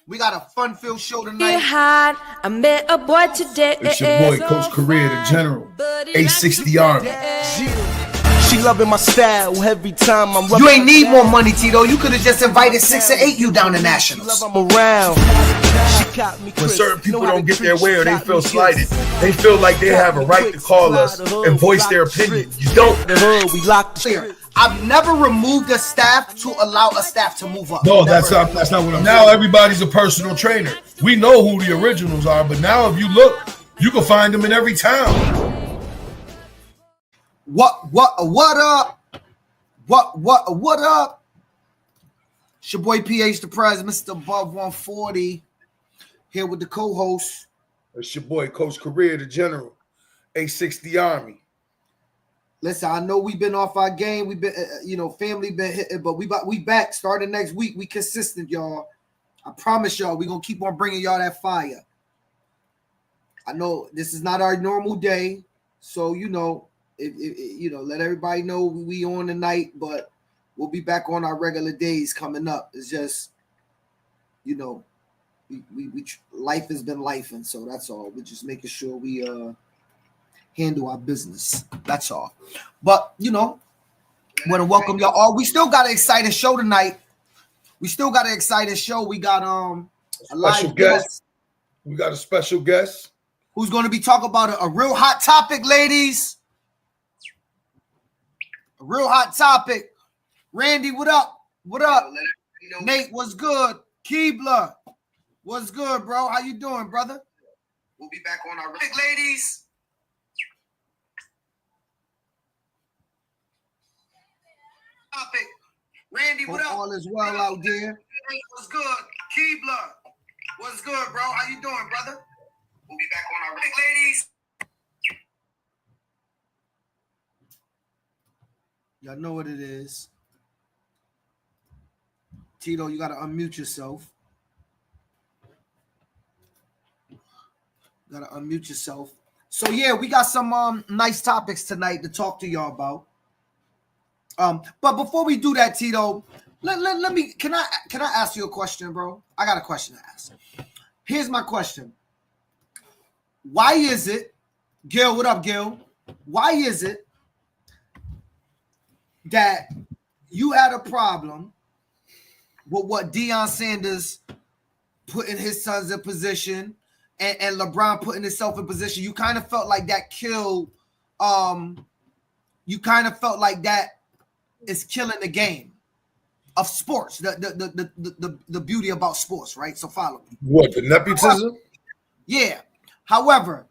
We got a fun-filled show tonight. I met a boy today. It's your boy, Coach Career, the General, A60 Army. She loving my style every time I'm. You ain't need more money, Tito. You could have just invited 6 or 8 you down to Nationals. I'm around. When certain people don't get their way or they feel slighted, they feel like they have a right to call us and voice their opinion. You don't. We locked the I've never removed a staff to allow a staff to move up. No, that's not what I'm saying. Now everybody's a personal trainer. We know who the originals are, but now if you look, you can find them in every town. What up? What up? It's your boy PH the Prize, Mr. Above 140, here with the co-host. It's your boy, Coach Career, the General, A60 Army. Listen, I know we've been off our game. We've been, family been hitting, but we back starting next week. We consistent, y'all. I promise y'all, we gonna keep on bringing y'all that fire. I know this is not our normal day, so let everybody know we on tonight, but we'll be back on our regular days coming up. It's just, we life has been lifing, so that's all. We're just making sure we handle our business. That's all. But want to welcome y'all all. We still got an exciting show tonight. We got a live guest. We got a special guest who's going to be talking about a real hot topic, ladies. A real hot topic. Randy, what up? What up? Nate, what's good? Keebler, what's good, bro? How you doing, brother? We'll be back on our ladies. Topic. Randy, what up? All is well out there. What's good? Keebler, what's good, bro? How you doing, brother? We'll be back on our ladies. Y'all know what it is. Tito, you got to unmute yourself. So, yeah, we got some nice topics tonight to talk to y'all about. But before we do that, Tito, let me can I ask you a question, bro? I got a question to ask. Here's my question. Why is it, Gil, what up, Gil? Why is it that you had a problem with what Deion Sanders putting his sons in position and LeBron putting himself in position? You kind of felt like that killed is killing the game of sports, the beauty about sports, right? So follow me. What, the nepotism? Yeah. However,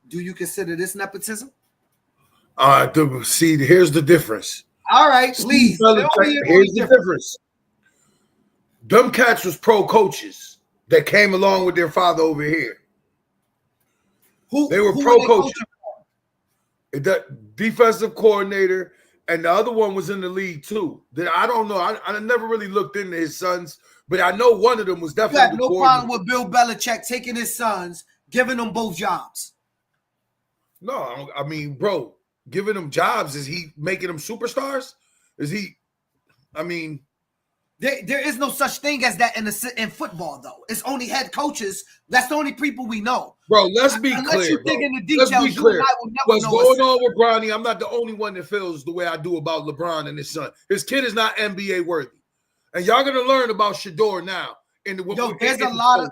do you consider this nepotism? Here's the difference. All right, please. Here's the difference. Them cats was pro coaches that came along with their father over here. They were pro coaches. The defensive coordinator. And the other one was in the league too. I don't know. I never really looked into his sons, but I know one of them was definitely. You had no problem with Bill Belichick taking his sons, giving them both jobs. No, I mean, bro, giving them jobs, is he making them superstars? Is he? I mean, there is no such thing as that in football, though. It's only head coaches. That's the only people we know. Bro, let's be clear. Unless you dig in the details, let's be clear. You and I will never What's know going on with Bronny? I'm not the only one that feels the way I do about LeBron and his son. His kid is not NBA worthy, and y'all gonna learn about Shador now. There's a lot of.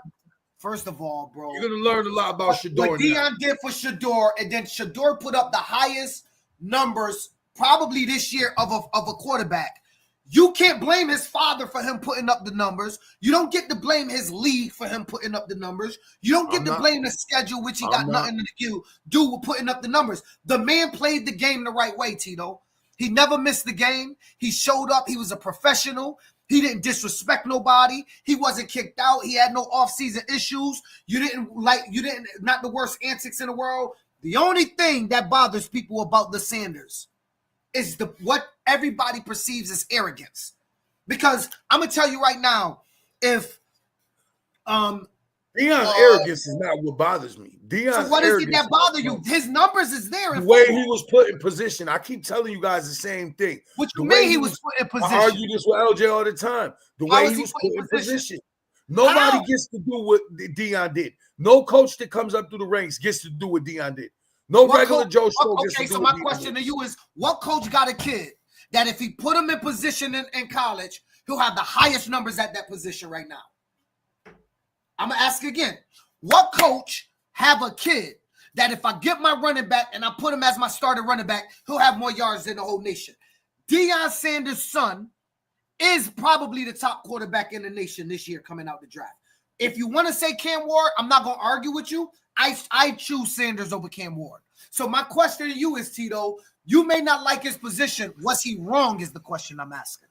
First of all, bro, you're gonna learn a lot about Shador. What Deion did for Shador, and then Shador put up the highest numbers probably this year of a quarterback. You can't blame his father for him putting up the numbers. You don't get to blame his league for him putting up the numbers. You don't get to blame the schedule, which he got nothing to do with putting up the numbers. The man played the game the right way, Tito. He never missed the game. He showed up. He was a professional. He didn't disrespect nobody. He wasn't kicked out. He had no off-season issues. Not the worst antics in the world. The only thing that bothers people about the Sanders is what everybody perceives as arrogance. Because I'm gonna tell you right now, if Deion's arrogance is not what bothers me. So what is it that bother you? His numbers is there. The way he was put in position. I keep telling you guys the same thing. What you mean he was put in position? I argue this with LJ all the time. The way he was put in position. Nobody How? gets to do what Deion did. No coach that comes up through the ranks gets to do what Deion did. No What regular coach- Joe Schmo gets to Okay, do so what my Deion question did. to you is, what coach got a kid that if he put him in position in college, he'll have the highest numbers at that position right now? I'm going to ask again. What coach have a kid that if I get my running back and I put him as my starter running back, he'll have more yards than the whole nation? Deion Sanders' son is probably the top quarterback in the nation this year coming out the draft. If you want to say Cam Ward, I'm not going to argue with you. I choose Sanders over Cam Ward. So my question to you is, Tito, you may not like his position. Was he wrong is the question I'm asking.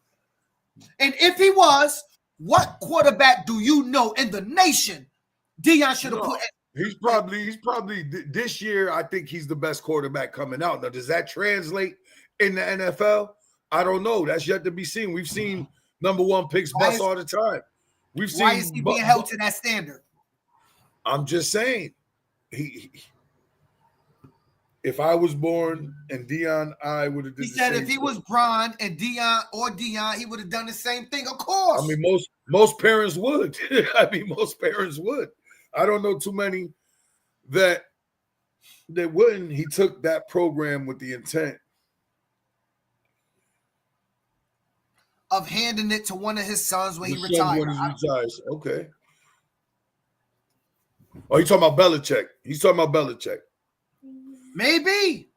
And if he was, what quarterback do you know in the nation Deion should have put? He's probably this year. I think he's the best quarterback coming out. Now, does that translate in the NFL? I don't know. That's yet to be seen. We've seen number one picks bust all the time. Why is he being held to that standard? I'm just saying. If I was born and Deion, I would have done the same thing. He said if he was Bron and Deion, he would have done the same thing. Of course. I mean, most parents would. Most parents would. I don't know too many that wouldn't. He took that program with the intent of handing it to one of his sons when he retired. When he retires. Okay. Oh, you talking about Belichick? He's talking about Belichick. Maybe.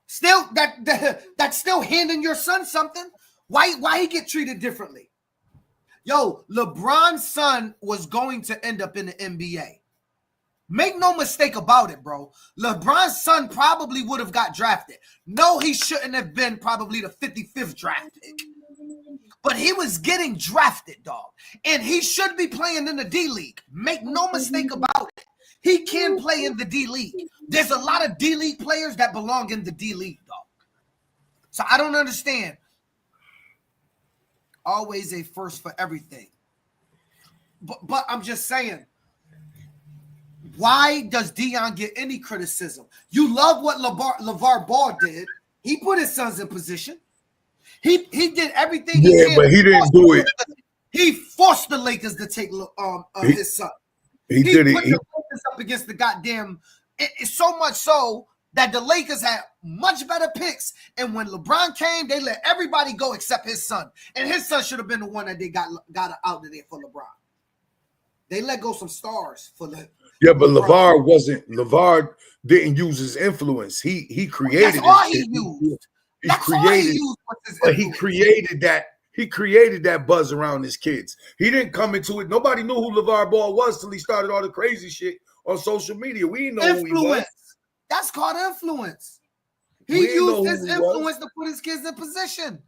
Still, that's still handing your son something. Why he get treated differently? Yo, LeBron's son was going to end up in the NBA. Make no mistake about it, bro. LeBron's son probably would have got drafted. No, he shouldn't have been probably the 55th draft pick. But he was getting drafted, dog. And he should be playing in the D-League. Make no mistake about it. He can play in the D-League. There's a lot of D-League players that belong in the D-League, dog. So I don't understand. Always a first for everything. But I'm just saying, why does Deion get any criticism? You love what LeVar Ball did. He put his sons in position. He did everything he can. But he didn't do it. He forced the Lakers to take his son. He did it. Put the Lakers up against the goddamn. It's so much so that the Lakers had much better picks. And when LeBron came, they let everybody go except his son. And his son should have been the one that they got out of there for LeBron. They let go some stars for the. Yeah, but LeVar didn't use his influence. He created. That's all he used. He created that. He created that buzz around his kids. He didn't come into it. Nobody knew who LeVar Ball was till he started all the crazy shit on social media. We didn't know who he was. That's called influence. He used his influence to put his kids in position.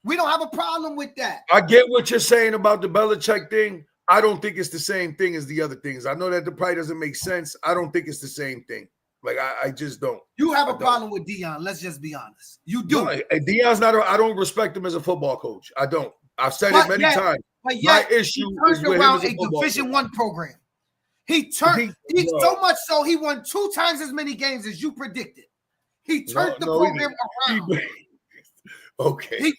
We don't have a problem with that. I get what you're saying about the Belichick thing. I don't think it's the same thing as the other things. I know that the probably doesn't make sense. I don't think it's the same thing. Like I just don't. You have a problem with Deion. Let's just be honest. You do. No, Deion's not. I don't respect him as a football coach. I don't. I've said it many times. But yet, my issue is with him as a Division I program. He turned. He so much so he won 2 times as many games as you predicted. He turned the program around. Okay.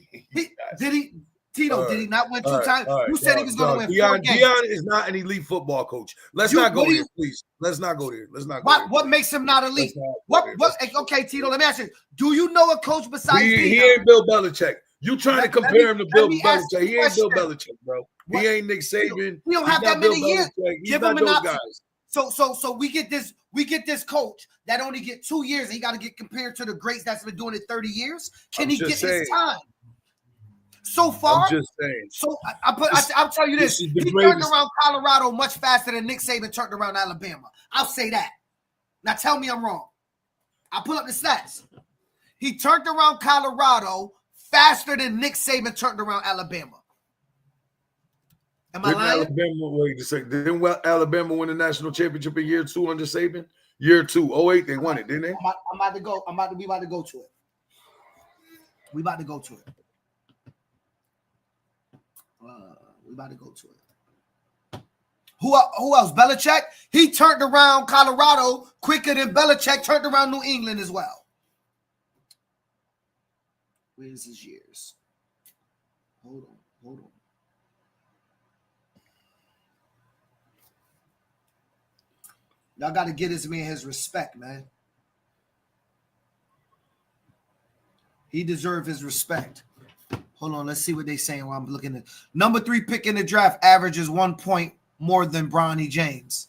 Did he? Tito, did he not win 2 times? Who said he was going to win 4 games? Deion is not an elite football coach. Let's not go there, please. Let's not go there. Let's not go there. What makes him not elite? Okay, Tito, let me ask you. Do you know a coach besides Deion? He ain't Bill Belichick. You trying to compare him to Bill Belichick. He ain't Bill Belichick, bro. He ain't Nick Saban. He don't have that many years. Give him those guys. So we get this coach that only get 2 years and he got to get compared to the greats that's been doing it 30 years. Can he get his time? So far, I'm just saying. So I'll tell you this: he turned around Colorado much faster than Nick Saban turned around Alabama. I'll say that. Now tell me I'm wrong. I'll pull up the stats. He turned around Colorado faster than Nick Saban turned around Alabama. Am I lying? Wait a second. Didn't Alabama win the national championship in year 2 under Saban? Year 2, 08, they won it, didn't they? I'm about to go. We about to go to it. We about to go to it. We about to go to it. Who else? Belichick. He turned around Colorado quicker than Belichick turned around New England as well. Where's his years? Hold on. Y'all got to get this man his respect, man. He deserves his respect. Hold on, let's see what they saying while I'm looking at. Number 3 pick in the draft averages 1 point more than Bronny James.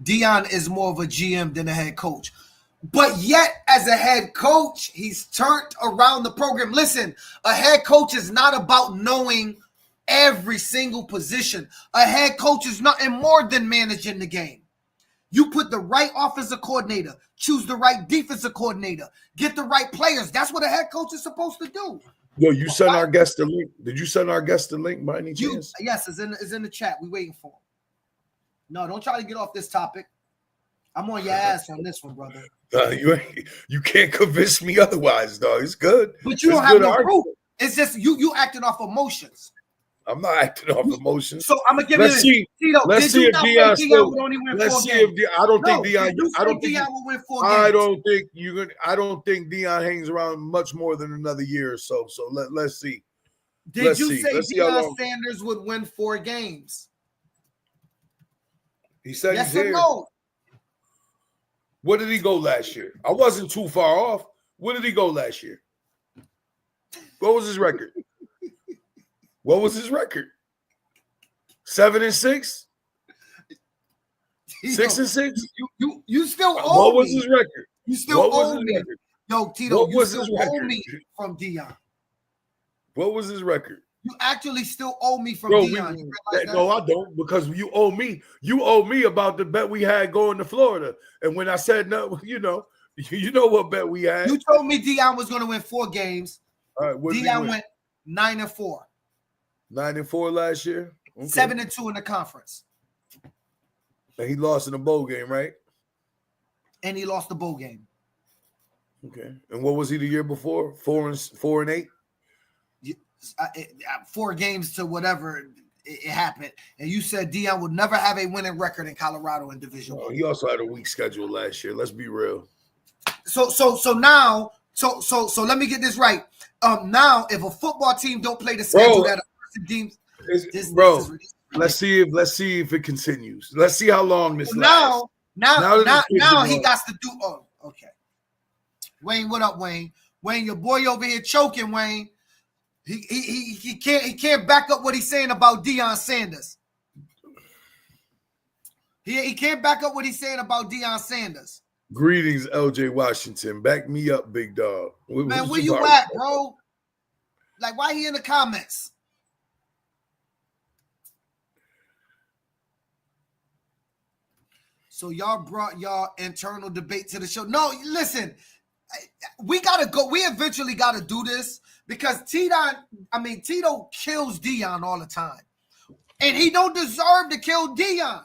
Deion is more of a GM than a head coach. But yet, as a head coach, he's turned around the program. Listen, a head coach is not about knowing every single position. A head coach is nothing more than managing the game. You put the right offensive coordinator, choose the right defensive coordinator, get the right players. That's what a head coach is supposed to do. Yo, you sent our guest the link. Did you send our guest the link by any chance? Yes, it's in the chat. We waiting for him. No, don't try to get off this topic. I'm on your ass on this one, brother. You can't convince me otherwise, dog. It's good. But you don't have no proof. It's just you acting off emotions. I'm not acting off emotions. So I'm gonna give let's you. See, let's see if Deion still. Would only win let's 4 see games. if I don't think Deion. I don't think Deion will win 4 games. I don't think you're gonna. I don't think Deion hangs around much more than another year or so. So let's see. Did you say Deion Sanders would win 4 games? He said yes he's or here. no? What did he go last year? I wasn't too far off. What did he go last year? What was his record? What was his record? 7-6? 6-6? You still owe me. What was his record? You still owe me. Yo, Tito, what you was still his owe record? me from Deion. What was his record? You actually still owe me from Bro, Deion. No, I don't, because you owe me. You owe me about the bet we had going to Florida. And when I said no, you know what bet we had. You told me Deion was going to win 4 games. All right, Deion went 9-4. 9-4 last year. Okay. 7-2 in the conference. And he lost in the bowl game, right? And he lost the bowl game. Okay. And what was he the year before? 4-8? 4 games to whatever it happened. And you said Deion would never have a winning record in Colorado in Division I. He also had a weak schedule last year. Let's be real. So now, let me get this right. Now if a football team don't play the schedule that a team, let's see if it continues. Let's see how long this lasts. Now he got to do. Oh, okay. Wayne, what up, Wayne? Wayne, your boy over here choking, Wayne. He can't back up what he's saying about Deion Sanders. He can't back up what he's saying about Deion Sanders. Greetings, LJ Washington. Back me up, big dog. Man, where you at, bro? Like, why he in the comments? So y'all brought y'all internal debate to the show. No, listen, we gotta go. We eventually gotta do this because Tito kills Deion all the time, and he don't deserve to kill Deion.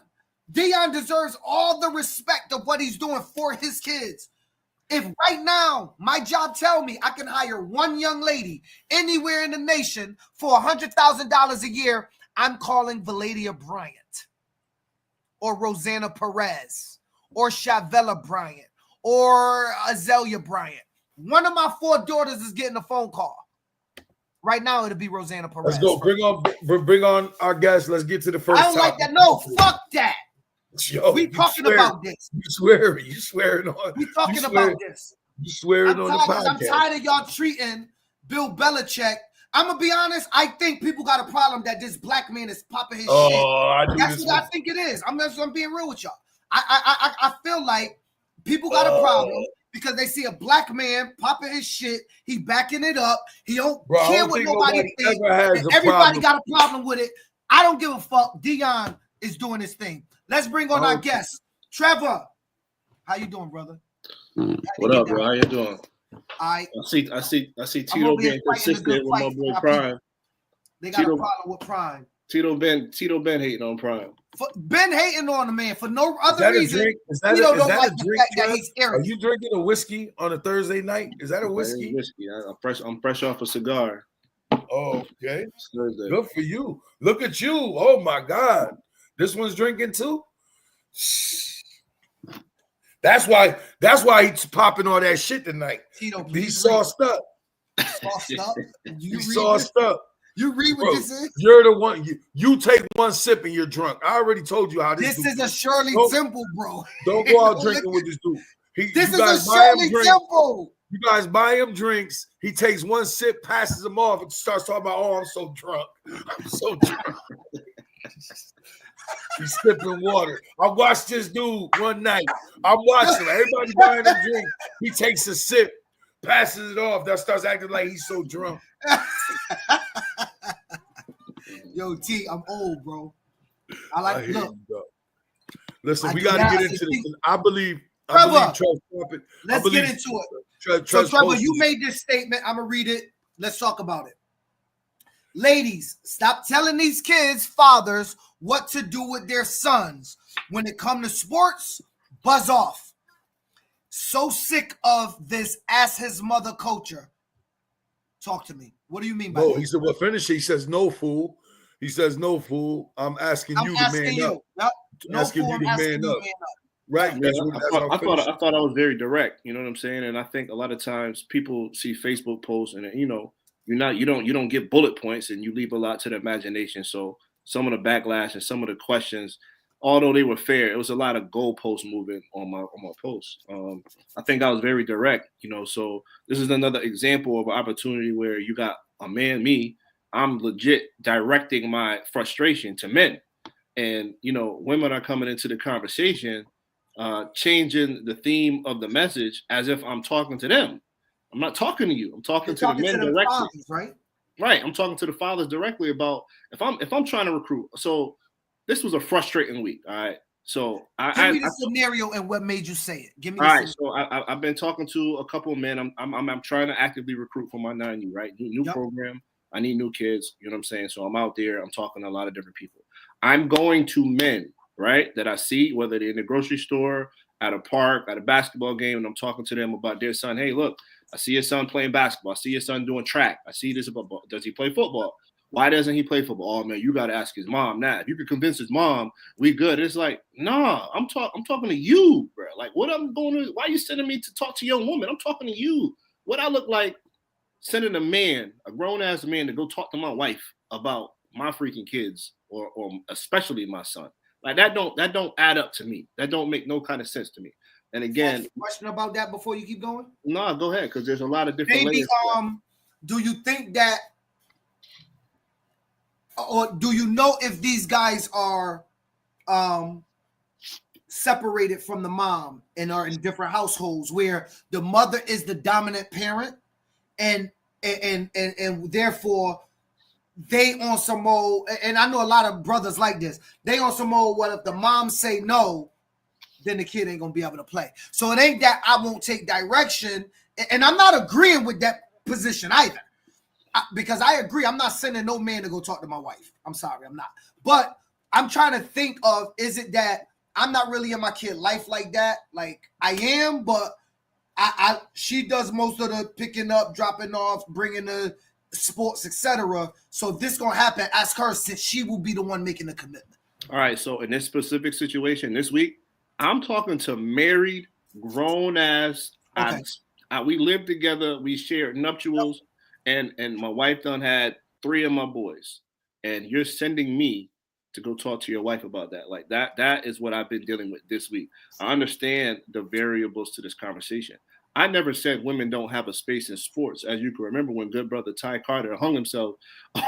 Deion deserves all the respect of what he's doing for his kids. If right now my job tell me I can hire one young lady anywhere in the nation for $100,000 a year, I'm calling Valadia Bryant or Rosanna Perez or Shavella Bryant or Azalea Bryant. One of my 4 daughters is getting a phone call. Right now, it'll be Rosanna Perez. Let's go. Bring on our guests. Let's get to the first. I don't like that. No, fuck that. Yo, we talking about this. You swearing on. We talking about this. You swearing on the podcast. I'm tired of y'all treating Bill Belichick. I'm gonna be honest. I think people got a problem that this black man is popping his shit. That's what I think it is. I'm being real with y'all. I feel like people got a problem because they see a black man popping his shit. He backing it up. He don't care what nobody thinks. Everybody got a problem with it. I don't give a fuck. Deion is doing his thing. Let's bring on our guest, Trevor. How you doing, brother? What up, bro? How you doing? I see Tito being consistent with my boy Prime. They got a problem with Prime. Tito Ben hating on Prime. Ben hating on the man for no other reason. Is that a drink? Are you drinking a whiskey on a Thursday night? Is that a whiskey? I'm fresh off a cigar. Oh, okay. Good for you. Look at you. Oh my God. This one's drinking too. That's why he's popping all that shit tonight. Tito, he's sauced up. Sauced up? He's sauced up. You read what Bro, this is? You're the one. You take one sip and you're drunk. I already told you how This is a Shirley Temple, bro. Don't go out drinking with this dude. This is a Shirley Temple. You guys buy him drinks. He takes one sip, passes them off, and starts talking about, "Oh, I'm so drunk. I'm so drunk." He's sipping water. I watched this dude one night. I'm watching him. Everybody buying him drinks. He takes a sip, passes it off. That starts acting like he's so drunk. Yo, T, I'm old, bro. Look. Listen, we got to get into this. I believe Trevor, Trevor. Let's get into it. So, Trevor, you made this statement. I'm going to read it. Let's talk about it. Ladies, stop telling these kids, fathers, what to do with their sons. When it comes to sports, buzz off. So sick of this ask his mother culture. Talk to me. What do you mean by that? He said, well, finish it. He says, no, fool. He says, no, fool. I'm asking you to man up. Yep. No asking fool, you to man up. Right. Yeah, I thought I was very direct. You know what I'm saying? And I think a lot of times people see Facebook posts and you don't get bullet points and you leave a lot to the imagination. So some of the backlash and some of the questions, although they were fair, it was a lot of goalpost moving on my post. I think I was very direct. So this is another example of an opportunity where you got a man, me. I'm legit directing my frustration to men, and women are coming into the conversation, changing the theme of the message as if I'm talking to them. I'm not talking to you. I'm talking to the men directly. Fathers, right? Right. I'm talking to the fathers directly about if I'm trying to recruit. So this was a frustrating week. All right. So give me the scenario and what made you say it. Give me. All right. So I've been talking to a couple of men. I'm trying to actively recruit for my 9U. Right. New program. I need new kids. You know what I'm saying? So I'm out there. I'm talking to a lot of different people. I'm going to men, right, that I see, whether they're in the grocery store, at a park, at a basketball game, and I'm talking to them about their son. Hey, look, I see your son playing basketball. I see your son doing track. I see this about, does he play football? Why doesn't he play football? Oh, man, you got to ask his mom now. If you could convince his mom, we good. It's like, nah, I'm talking to you, bro. Like, why are you sending me to talk to a young woman? I'm talking to you. What I look like sending a grown-ass man to go talk to my wife about my freaking kids or especially my son. Like that don't add up to me. That don't make no kind of sense to me. And again, question about that before you keep going? No, go ahead, because there's a lot of different layers. Do you think that, or do you know if these guys are separated from the mom and are in different households where the mother is the dominant parent and therefore they on some mode, and I know a lot of brothers like this, they on some mode, what if the mom say no, then the kid ain't gonna be able to play. So it ain't that I won't take direction, and I'm not agreeing with that position either, because I agree, I'm not sending no man to go talk to my wife. I'm sorry, I'm not. But I'm trying to think of, is it that I'm not really in my kid life like that? Like I am, but she does most of the picking up, dropping off, bringing the sports, etc. So if this gonna happen, ask her, since she will be the one making the commitment. All right. So in this specific situation this week, I'm talking to married, grown ass. Okay. We lived together. We shared nuptials, and my wife done had 3 of my boys. And you're sending me to go talk to your wife about that. Like that is what I've been dealing with this week. I understand the variables to this conversation. I never said women don't have a space in sports. As you can remember, when good brother Ty Carter hung himself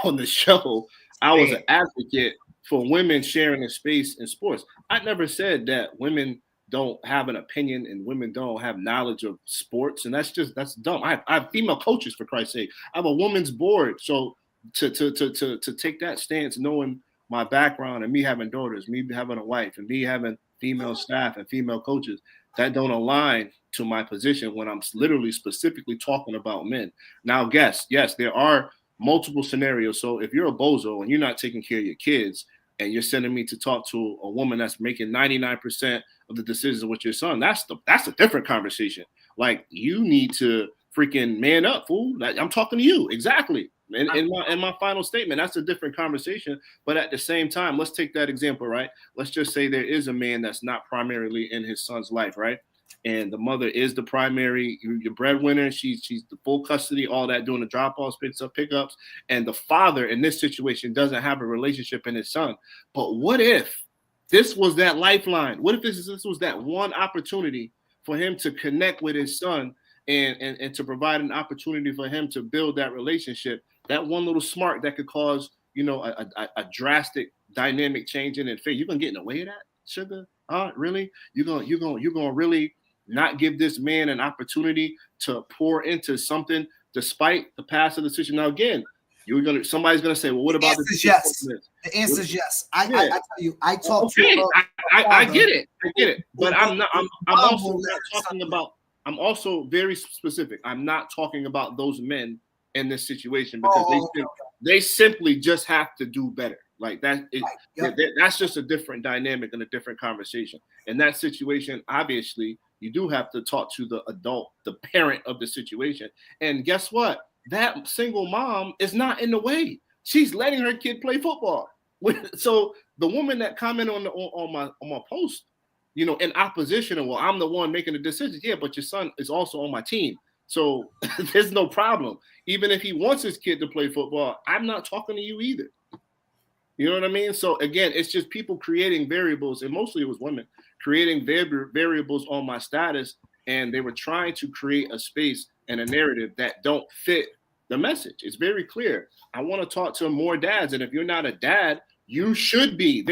on the show, I was an advocate for women sharing a space in sports. I never said that women don't have an opinion and women don't have knowledge of sports, and that's dumb. I have female coaches, for Christ's sake. I have a women's board, so to take that stance, knowing my background and me having daughters, me having a wife, and me having female staff and female coaches, that don't align to my position when I'm literally specifically talking about men. Now, yes, there are multiple scenarios. So if you're a bozo and you're not taking care of your kids and you're sending me to talk to a woman that's making 99% of the decisions with your son, that's a different conversation. Like, you need to freaking man up, fool. I'm talking to you. Exactly. In my final statement, that's a different conversation. But at the same time, let's take that example, right? Let's just say there is a man that's not primarily in his son's life, right? and the mother is the primary, your breadwinner. She's the full custody, all that, doing the drop-offs, pickups, and the father in this situation doesn't have a relationship in his son. But what if this was that lifeline? What if this was that one opportunity for him to connect with his son and to provide an opportunity for him to build that relationship? That one little spark that could cause, a drastic dynamic change in it. You gonna get in the way of that, sugar? Really? You're gonna really not give this man an opportunity to pour into something despite the past of the decision? Now, again, somebody's gonna say, well, what about the yes? The answer is yes. I tell you, I talk to I get it. But I'm also not talking about. I'm also very specific. I'm not talking about those men in this situation because they simply just have to do better. Like that, that's just a different dynamic and a different conversation. In that situation, obviously, you do have to talk to the adult, the parent of the situation. And guess what? That single mom is not in the way. She's letting her kid play football. So the woman that commented on my post, in opposition, and well, I'm the one making the decisions. Yeah, but your son is also on my team. So there's no problem. Even if he wants his kid to play football, I'm not talking to you either. You know what I mean? So again, it's just people creating variables, and mostly it was women creating variables on my status, and they were trying to create a space and a narrative that don't fit the message. It's very clear. I want to talk to more dads, and if you're not a dad, you should be.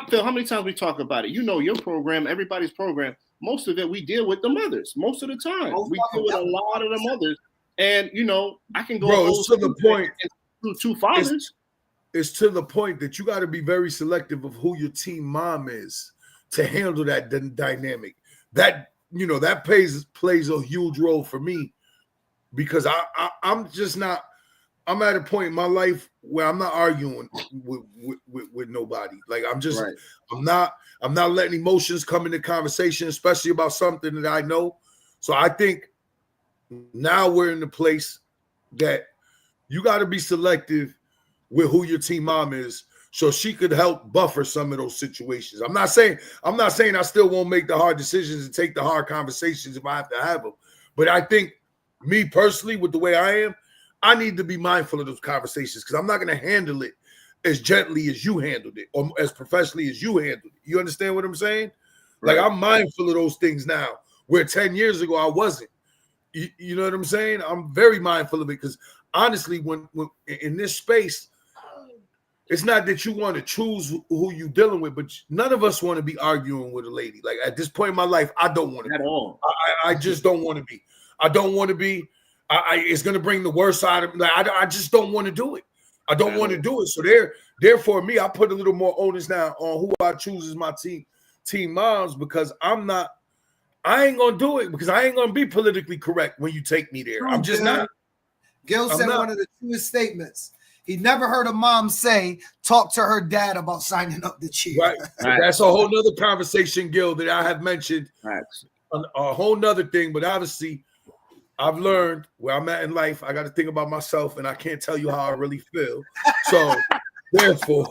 Phil, how many times we talk about it? Your program, everybody's program, most of it we deal with the mothers. Most of the time, we deal with a lot of the mothers, and I can go. Bro, it's to the point. Two fathers. It's to the point that you got to be very selective of who your team mom is to handle that dynamic. That that plays a huge role for me because I'm just not. I'm at a point in my life where I'm not arguing with nobody. Like I'm just, right. I'm not letting emotions come into conversation, especially about something that I know. So I think now we're in the place that you got to be selective with who your team mom is, so she could help buffer some of those situations. I'm not saying I still won't make the hard decisions and take the hard conversations if I have to have them. But I think me personally, with the way I am, I need to be mindful of those conversations because I'm not going to handle it as gently as you handled it or as professionally as you handled it. You understand what I'm saying? Right. Like I'm mindful of those things now, where 10 years ago I wasn't. You know what I'm saying? I'm very mindful of it because honestly, when in this space, it's not that you want to choose who you're dealing with, but none of us want to be arguing with a lady. Like at this point in my life, I don't want to at all. I just don't want to be. I don't want to be. It's going to bring the worst out of me. Like, I just don't want to do it. I don't want to do it. So therefore, me, I put a little more onus now on who I choose as my team moms because I ain't going to do it because I ain't going to be politically correct when you take me there. I'm just not. Gil said one of the truest statements. He never heard a mom say, talk to her dad about signing up the cheer. Right. That's a whole nother conversation, Gil, that I have mentioned. Right. A whole nother thing, but obviously I've learned where I'm at in life. I got to think about myself, and I can't tell you how I really feel. So, therefore,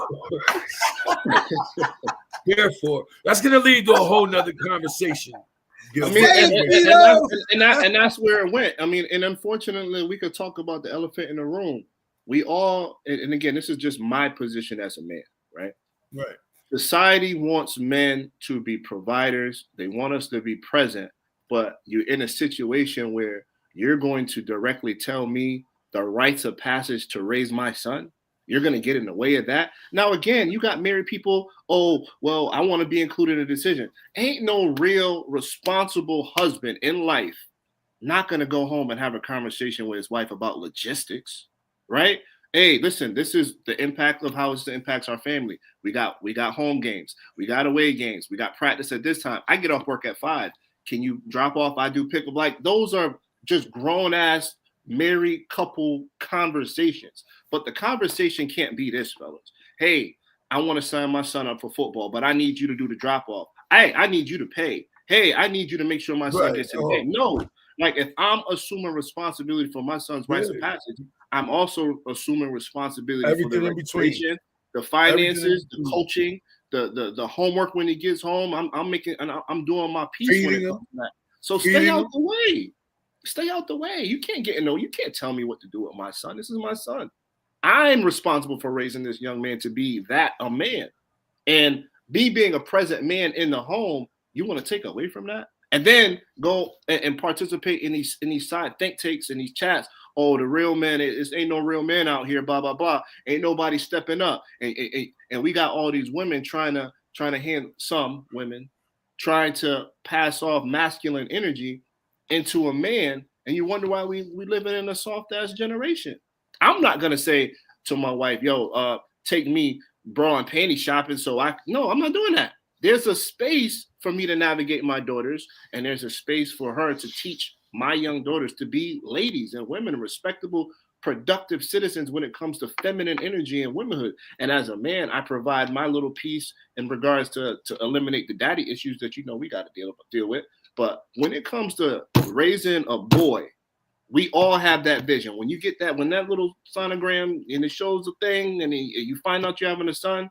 that's going to lead to a whole nother conversation. I mean, and that's where it went. I mean, and unfortunately, we could talk about the elephant in the room. We all, and again, this is just my position as a man, right? Right. Society wants men to be providers. They want us to be present, but you're in a situation where you're going to directly tell me the rites of passage to raise my son. You're going to get in the way of that. Now, again, you got married people. Oh, well, I want to be included in the decision. Ain't no real responsible husband in life not going to go home and have a conversation with his wife about logistics, right? Hey, listen, this is the impact of how it impacts our family. We got home games. We got away games. We got practice at this time. I get off work at 5. Can you drop off? I do pick up. Like those are just grown ass married couple conversations. But the conversation can't be this, fellas. Hey, I want to sign my son up for football, but I need you to do the drop off. I need you to pay. Hey, I need you to make sure my son gets in the game. No, like if I'm assuming responsibility for my son's rites of passage, I'm also assuming responsibility everything for the in between, the finances, the coaching, the homework when he gets home. I'm doing my piece when it comes to that. So stay out the way. Stay out the way. You can't get you can't tell me what to do with my son. This is my son. I'm responsible for raising this young man to be a man. And me being a present man in the home, you want to take away from that? And then go and participate in these side think tanks and these chats. Oh, the real man ain't no real man out here, blah, blah, blah. Ain't nobody stepping up. And we got all these women trying to some women trying to pass off masculine energy into a man, and you wonder why we living in a soft ass generation. I'm not gonna say to my wife, yo, take me bra and panty shopping. No, I'm not doing that. There's a space for me to navigate my daughters, and there's a space for her to teach my young daughters to be ladies and women, respectable, productive citizens when it comes to feminine energy and womanhood. And as a man, I provide my little piece in regards to eliminate the daddy issues that we got to deal with. But when it comes to raising a boy, we all have that vision. When you get when that little sonogram and it shows a thing and you find out you're having a son,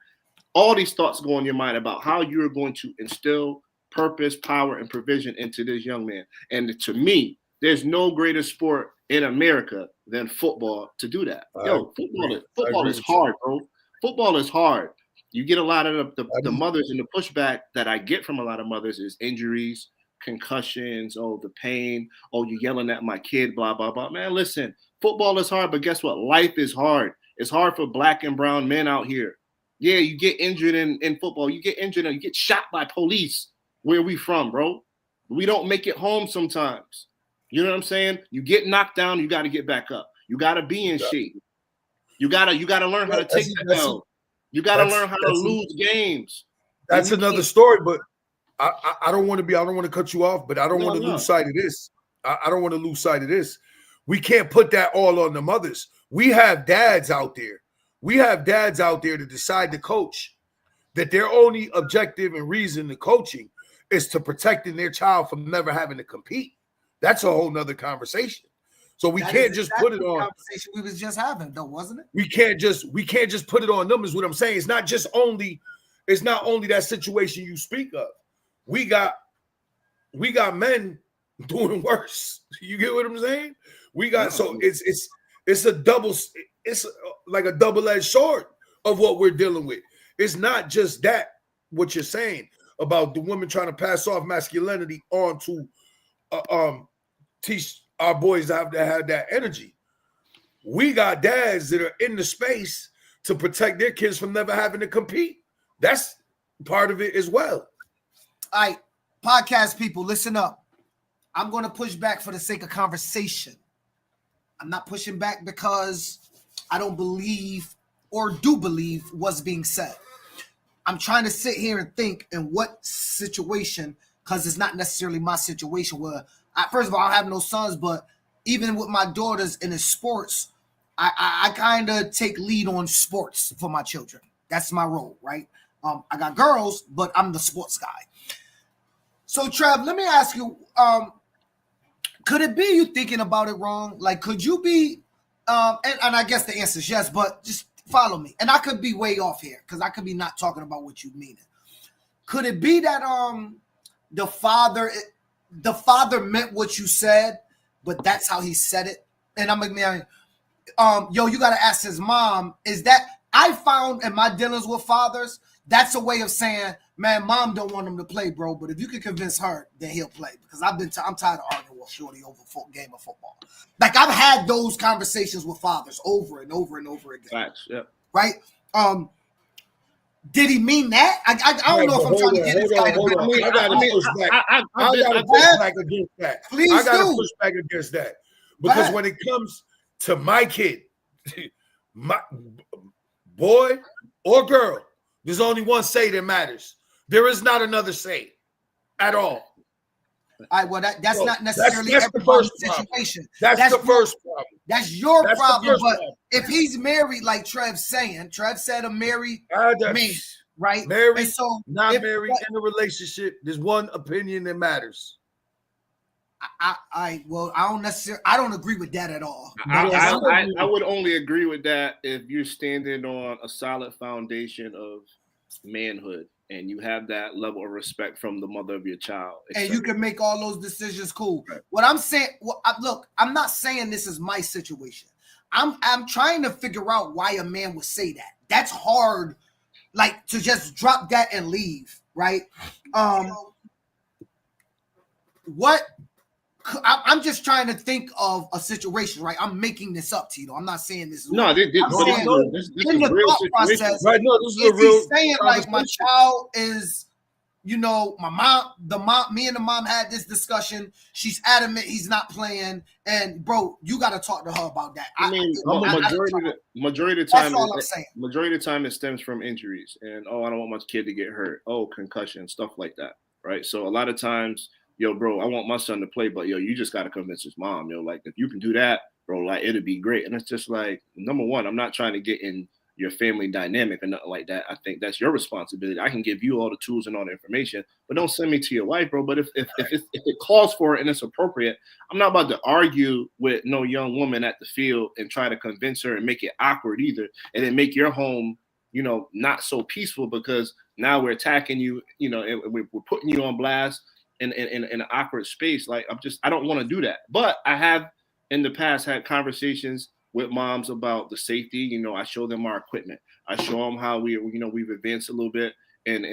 all these thoughts go in your mind about how you're going to instill purpose, power, and provision into this young man. And to me, there's no greater sport in America than football to do that. Football is hard, bro. Football is hard. You get a lot of the mothers, and the pushback that I get from a lot of mothers is injuries, concussions, the pain, you're yelling at my kid, blah, blah, blah. Man, listen, football is hard, but guess what? Life is hard. It's hard for black and brown men out here. Yeah, you get injured in football. You get injured and you get shot by police. Where we from, bro? We don't make it home sometimes. You know what I'm saying? You get knocked down, you got to get back up. You got to be in shape. You gotta learn how to take that down. You got to learn how to lose games. That's another story, but I don't want to cut you off, but I don't want to lose sight of this. I don't want to lose sight of this. We can't put that all on the mothers. We have dads out there. To decide to coach, that their only objective and reason to coaching is to protecting their child from never having to compete. That's a whole nother conversation. So we can't just put it on. Conversation we was just having, though, wasn't it? We can't just put it on numbers. What I'm saying is not only that situation you speak of. We got men doing worse. You get what I'm saying? So it's a double. It's like a double-edged sword of what we're dealing with. It's not just that what you're saying about the women trying to pass off masculinity on to teach our boys to have that energy. We got dads that are in the space to protect their kids from never having to compete. That's part of it as well. All right, podcast people, listen up. I'm going to push back for the sake of conversation. I'm not pushing back because I don't believe or do believe what's being said. I'm trying to sit here and think in what situation, because it's not necessarily my situation where, first of all, I have no sons, but even with my daughters in the sports, I kind of take lead on sports for my children. That's my role, right? I got girls, but I'm the sports guy. So, Trev, let me ask you, could it be you thinking about it wrong? Like, could you be, and I guess the answer is yes, but just follow me. And I could be way off here because I could be not talking about what you mean. Could it be that the father meant what you said, but that's how he said it? And I'm like, man, you got to ask his mom. Is that, I found in my dealings with fathers, that's a way of saying, man, mom don't want him to play, bro. But if you can convince her, then he'll play. Because I'm tired of arguing with Shorty over a game of football. Like, I've had those conversations with fathers over and over and over again. Facts, yeah. Right? Did he mean that? I don't know if I'm trying to get this guy. I got to push back against that. Please I got to push back against that. Because when it comes to my kid, my boy or girl, there's only one say that matters. There is not another say at all. All right, well, that's not necessarily that's everybody's situation. That's the first problem. That's your problem. But if he's married, like Trev's saying, Trev said a married man, right? Married, and so not married, in a relationship, there's one opinion that matters. I don't agree with that at all. I would only agree with that if you're standing on a solid foundation of manhood and you have that level of respect from the mother of your child. And you can make all those decisions, cool. Right. What I'm saying, look, I'm not saying this is my situation. I'm trying to figure out why a man would say that. That's hard, like, to just drop that and leave, right? I'm just trying to think of a situation, right? I'm making this up, Tito. I'm not saying this is no. This in the real thought process. Right? No, this is a real saying like my child is, my mom, me and the mom had this discussion. She's adamant he's not playing, and bro, you got to talk to her about that. Majority of the time, that's all I'm saying. Majority of the time, it stems from injuries, and I don't want my kid to get hurt. Concussion, stuff like that, right? So a lot of times, bro, I want my son to play, but you just got to convince his mom, like if you can do that, bro, like it'll be great. And it's just like, number one, I'm not trying to get in your family dynamic or nothing like that. I think that's your responsibility. I can give you all the tools and all the information, but don't send me to your wife, bro. But if it calls for it and it's appropriate, I'm not about to argue with no young woman at the field and try to convince her and make it awkward either, and then make your home, not so peaceful because now we're attacking you, and we're putting you on blast in an awkward space. Like I don't want to do that. But I have in the past had conversations with moms about the safety. I show them our equipment. I show them how we've advanced a little bit in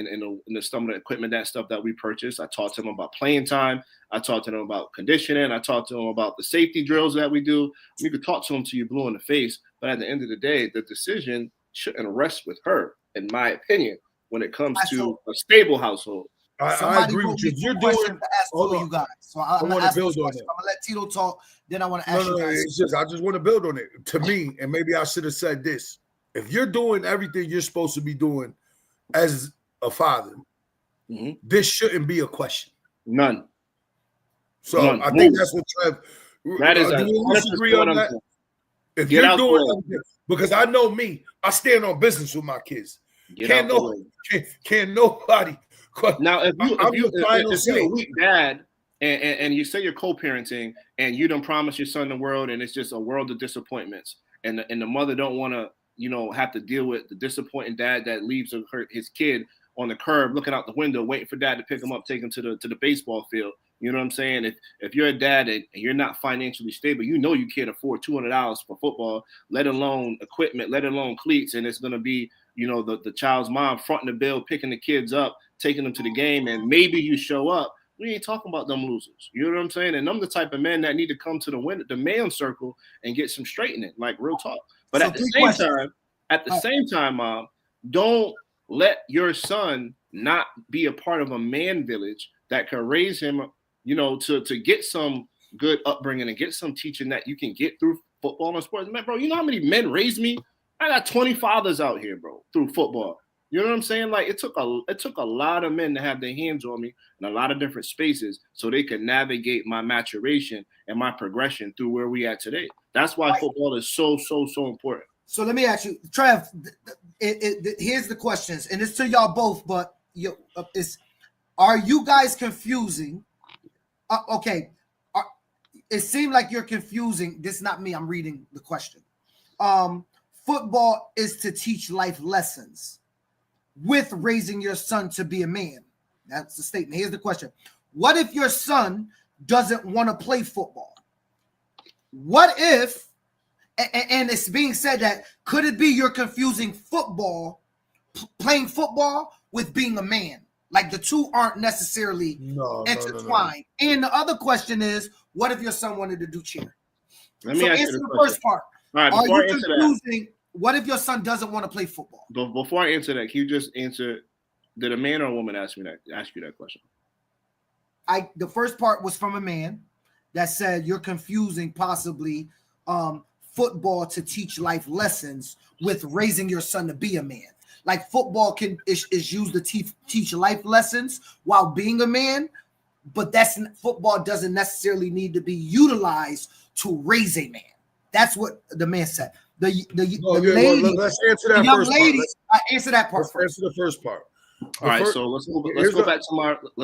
some of the equipment, that stuff that we purchased. I talk to them about playing time. I talk to them about conditioning. I talk to them about the safety drills that we do. We could talk to them till you're blue in the face, but at the end of the day, the decision shouldn't rest with her, in my opinion, when it comes to a stable household. I agree with you. You're doing. You guys. So I want to build on it. I'm gonna let Tito talk. Then I want to ask you guys. It's just I just want to build on it. To me, and maybe I should have said this: if you're doing everything you're supposed to be doing as a father, this shouldn't be a question. None. So None. I think that's what Trev. That is. Do we disagree on that? If you're doing everything, because I know me, I stand on business with my kids. Can't nobody. Now, if you're a weak dad and you say you're co-parenting and you don't promise your son the world and it's just a world of disappointments and the mother don't want to, have to deal with the disappointing dad that leaves his kid on the curb looking out the window, waiting for dad to pick him up, take him to the baseball field. You know what I'm saying? If you're a dad and you're not financially stable, you can't afford $200 for football, let alone equipment, let alone cleats, and it's going to be, the child's mom fronting the bill, picking the kids up, taking them to the game, and maybe you show up. We ain't talking about them losers. You know what I'm saying? And I'm the type of man that need to come to the man circle and get some straightening, like real talk. But at the same time, Mom, don't let your son not be a part of a man village that can raise him, to get some good upbringing and get some teaching that you can get through football and sports. Man, bro, you know how many men raised me? I got 20 fathers out here, bro, through football. You know what I'm saying? Like it took a lot of men to have their hands on me in a lot of different spaces so they could navigate my maturation and my progression through where we at today. That's why football is so important. So let me ask you, Trev, here's the questions, and it's to y'all both, but are you guys confusing? It seemed like you're confusing. This is not me. I'm reading the question. Football is to teach life lessons with raising your son to be a man. That's the statement. Here's the question. What if your son doesn't want to play football? What if, and it's being said that, could it be you're confusing football, playing football with being a man? Like the two aren't necessarily intertwined. No. And the other question is, what if your son wanted to do cheer? Let me answer the first part. All right, are you confusing? What if your son doesn't want to play football? But before I answer that, can you just answer? Did a man or a woman ask you that question? The first part was from a man that said you're confusing possibly football to teach life lessons with raising your son to be a man. Like football is used to teach life lessons while being a man, but football doesn't necessarily need to be utilized to raise a man. That's what the man said. Lady, let's answer that first part. I answer that part. Let's answer the first part. All right, so let's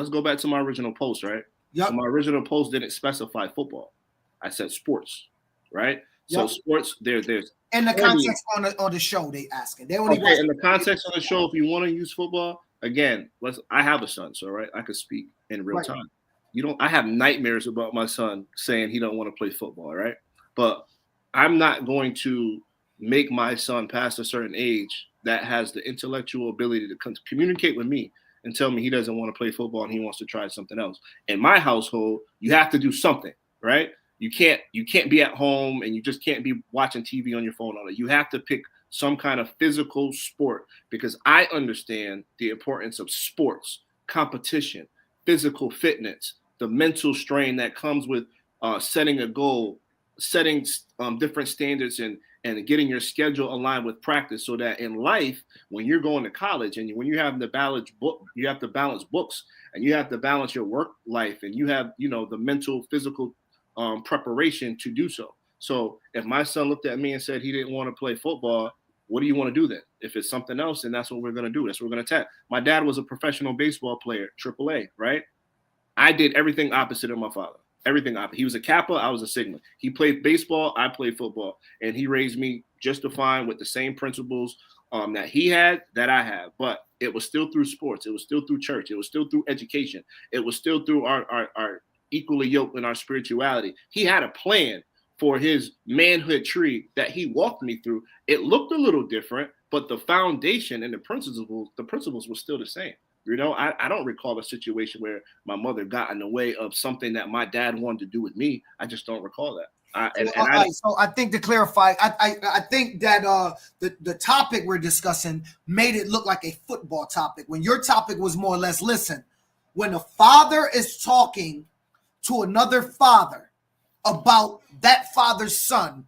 go back to my original post, right? Yep. So my original post didn't specify football. I said sports, right? So sports, there's in the context on the show they asking. They in the context of the show, if you want to use football, again, I have a son, so right, I could speak in real Right. time. I have nightmares about my son saying he don't want to play football, right? But I'm not going to make my son past a certain age that has the intellectual ability to communicate with me and tell me he doesn't want to play football and he wants to try something else. In my household, you have to do something, right? You can't be at home and you just can't be watching TV on your phone all day. You have to pick some kind of physical sport, because I understand the importance of sports, competition, physical fitness, the mental strain that comes with setting a goal, setting different standards, and getting your schedule aligned with practice, so that in life, when you're going to college and when you have to balance books, and you have to balance your work life, and you have, the mental, physical preparation to do so. So if my son looked at me and said he didn't want to play football, what do you want to do then? If it's something else, then that's what we're going to do. That's what we're going to attack. My dad was a professional baseball player, AAA, right? I did everything opposite of my father. Everything opposite. He was a Kappa, I was a Sigma. He played baseball, I played football. And he raised me just fine with the same principles that he had, that I have. But it was still through sports. It was still through church. It was still through education. It was still through our equally yoked in our spirituality. He had a plan for his manhood tree that he walked me through. It looked a little different, but the foundation and the principles were still the same. I don't recall a situation where my mother got in the way of something that my dad wanted to do with me. I just don't recall that. So I think to clarify, I think that the topic we're discussing made it look like a football topic, when your topic was more or less, listen, when a father is talking to another father about that father's son,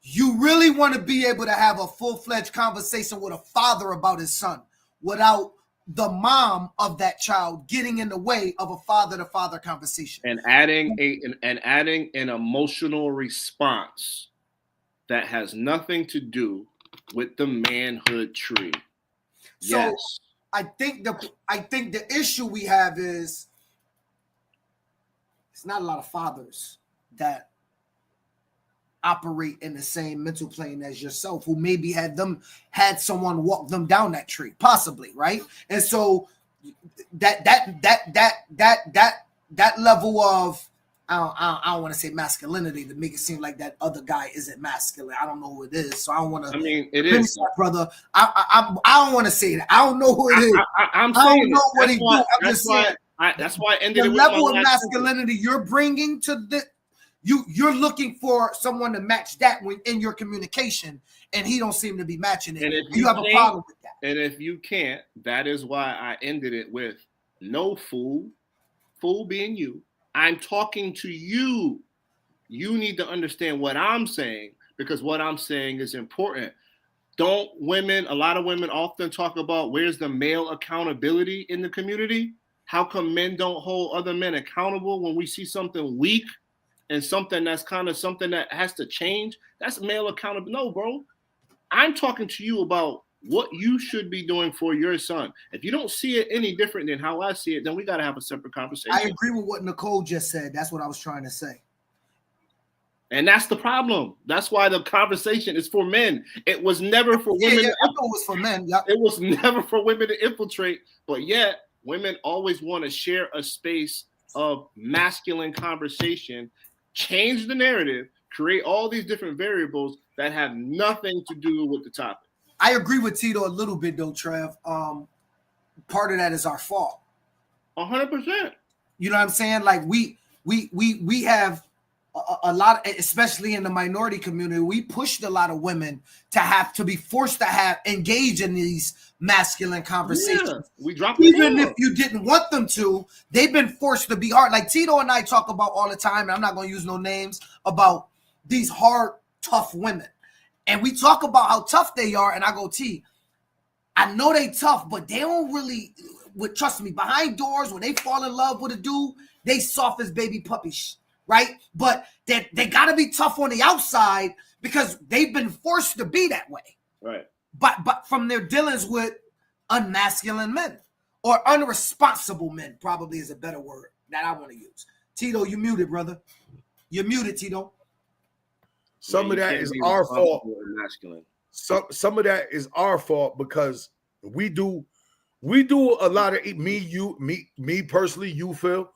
you really want to be able to have a full-fledged conversation with a father about his son without the mom of that child getting in the way of a father-to-father conversation, and adding an emotional response that has nothing to do with the manhood tree. So yes. I think the issue we have is it's not a lot of fathers that operate in the same mental plane as yourself, who maybe had someone walk them down that tree, possibly, right? And so that level of I don't want to say masculinity to make it seem like that other guy isn't masculine. I don't know who it is, so I don't want to. I mean, it is, brother. I don't want to say that. I don't know who it is. I don't know what he do. I'm just saying. That's why I ended the it with level my of masculinity you're bringing to the. You're looking for someone to match that when in your communication, and he don't seem to be matching it. And if you have a problem with that. And if you can't, that is why I ended it with no fool being you. I'm talking to you. You need to understand what I'm saying, because what I'm saying is important. A lot of women often talk about where's the male accountability in the community? How come men don't hold other men accountable when we see something weak? And something that's kind of something that has to change, that's male accountability. No, bro. I'm talking to you about what you should be doing for your son. If you don't see it any different than how I see it, then we got to have a separate conversation. I agree with what Nicole just said. That's what I was trying to say. And that's the problem. That's why the conversation is for men. It was never for women. Yeah, I know it was for men. Yep. It was never for women to infiltrate. But yet, women always want to share a space of masculine conversation, change the narrative, create all these different variables that have nothing to do with the topic. I agree with Tito a little bit though, Trev. Part of that is our fault. 100%. You know what I'm saying? Like we have a lot, especially in the minority community, we pushed a lot of women to be forced to engage in these masculine conversations. Yeah, we dropped even if you didn't want them to. They've been forced to be hard. Like Tito and I talk about all the time, and I'm not going to use no names, about these hard, tough women. And we talk about how tough they are, and I go, T, I know they tough, but they don't really, trust me, behind doors, when they fall in love with a dude, they soft as baby puppies, right? But they got to be tough on the outside because they've been forced to be that way. Right. But from their dealings with unmasculine men or unresponsible men, probably is a better word that I want to use. Tito, you muted, brother. You're muted, Tito. Some of that is our fault. Some of that is our fault because we do we do a lot of me personally, you Phil.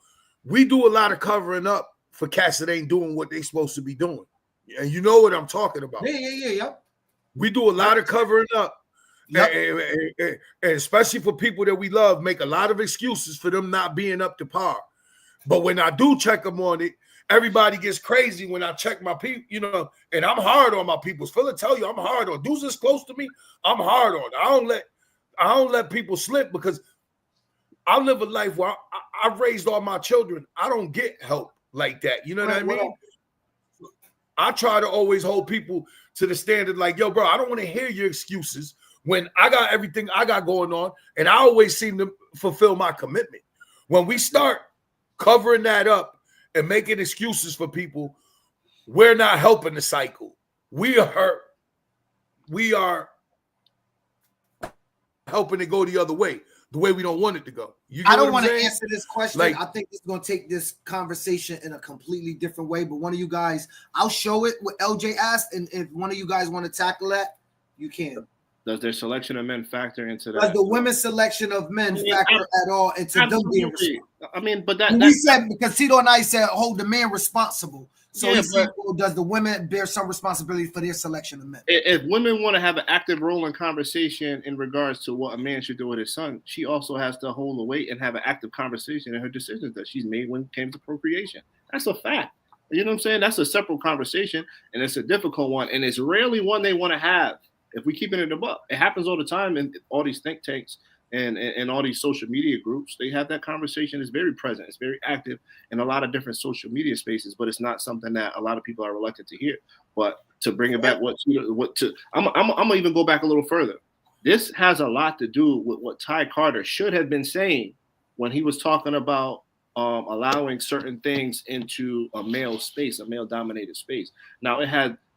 We do a lot of covering up for cats that ain't doing what they supposed to be doing. And you know what I'm talking about. Yep. We do a lot of covering up. Yep. And especially for people that we love, make a lot of excuses for them not being up to par. But when I do check them on it, everybody gets crazy when I check my people, you know, and I'm hard on my people. Phil will tell you I'm hard on dudes that's close to me. I'm hard on. I don't let people slip because I live a life where I've raised all my children. I don't get help like that. You know what I mean? I try to always hold people to the standard like, yo, bro, I don't want to hear your excuses when I got everything I got going on, and I always seem to fulfill my commitment. When we start covering that up and making excuses for people, we're not helping the cycle. We are helping it go the other way, the way we don't want it to go. I don't want to answer this question. I think it's going to take this conversation in a completely different way. But one of you guys, I'll show it what LJ asked, and if one of you guys want to tackle that, you can. Does their selection of men factor into that? Does the women's selection of men factor at all into them being responsible? I mean, but that we said, because Tito and I said hold the man responsible. So he said, well, does the women bear some responsibility for their selection of men? If women want to have an active role in conversation in regards to what a man should do with his son, she also has to hold the weight and have an active conversation in her decisions that she's made when it came to procreation. That's a fact. You know what I'm saying? That's a separate conversation, and it's a difficult one, and it's rarely one they want to have. If we keep it in the book, it happens all the time in all these think tanks and all these social media groups. They have that conversation. It's very present. It's very active in a lot of different social media spaces, but it's not something that a lot of people are reluctant to hear. But to bring it back, I'm gonna even go back a little further. This has a lot to do with what Ty Carter should have been saying when he was talking about allowing certain things into a male space, a male-dominated space. Now,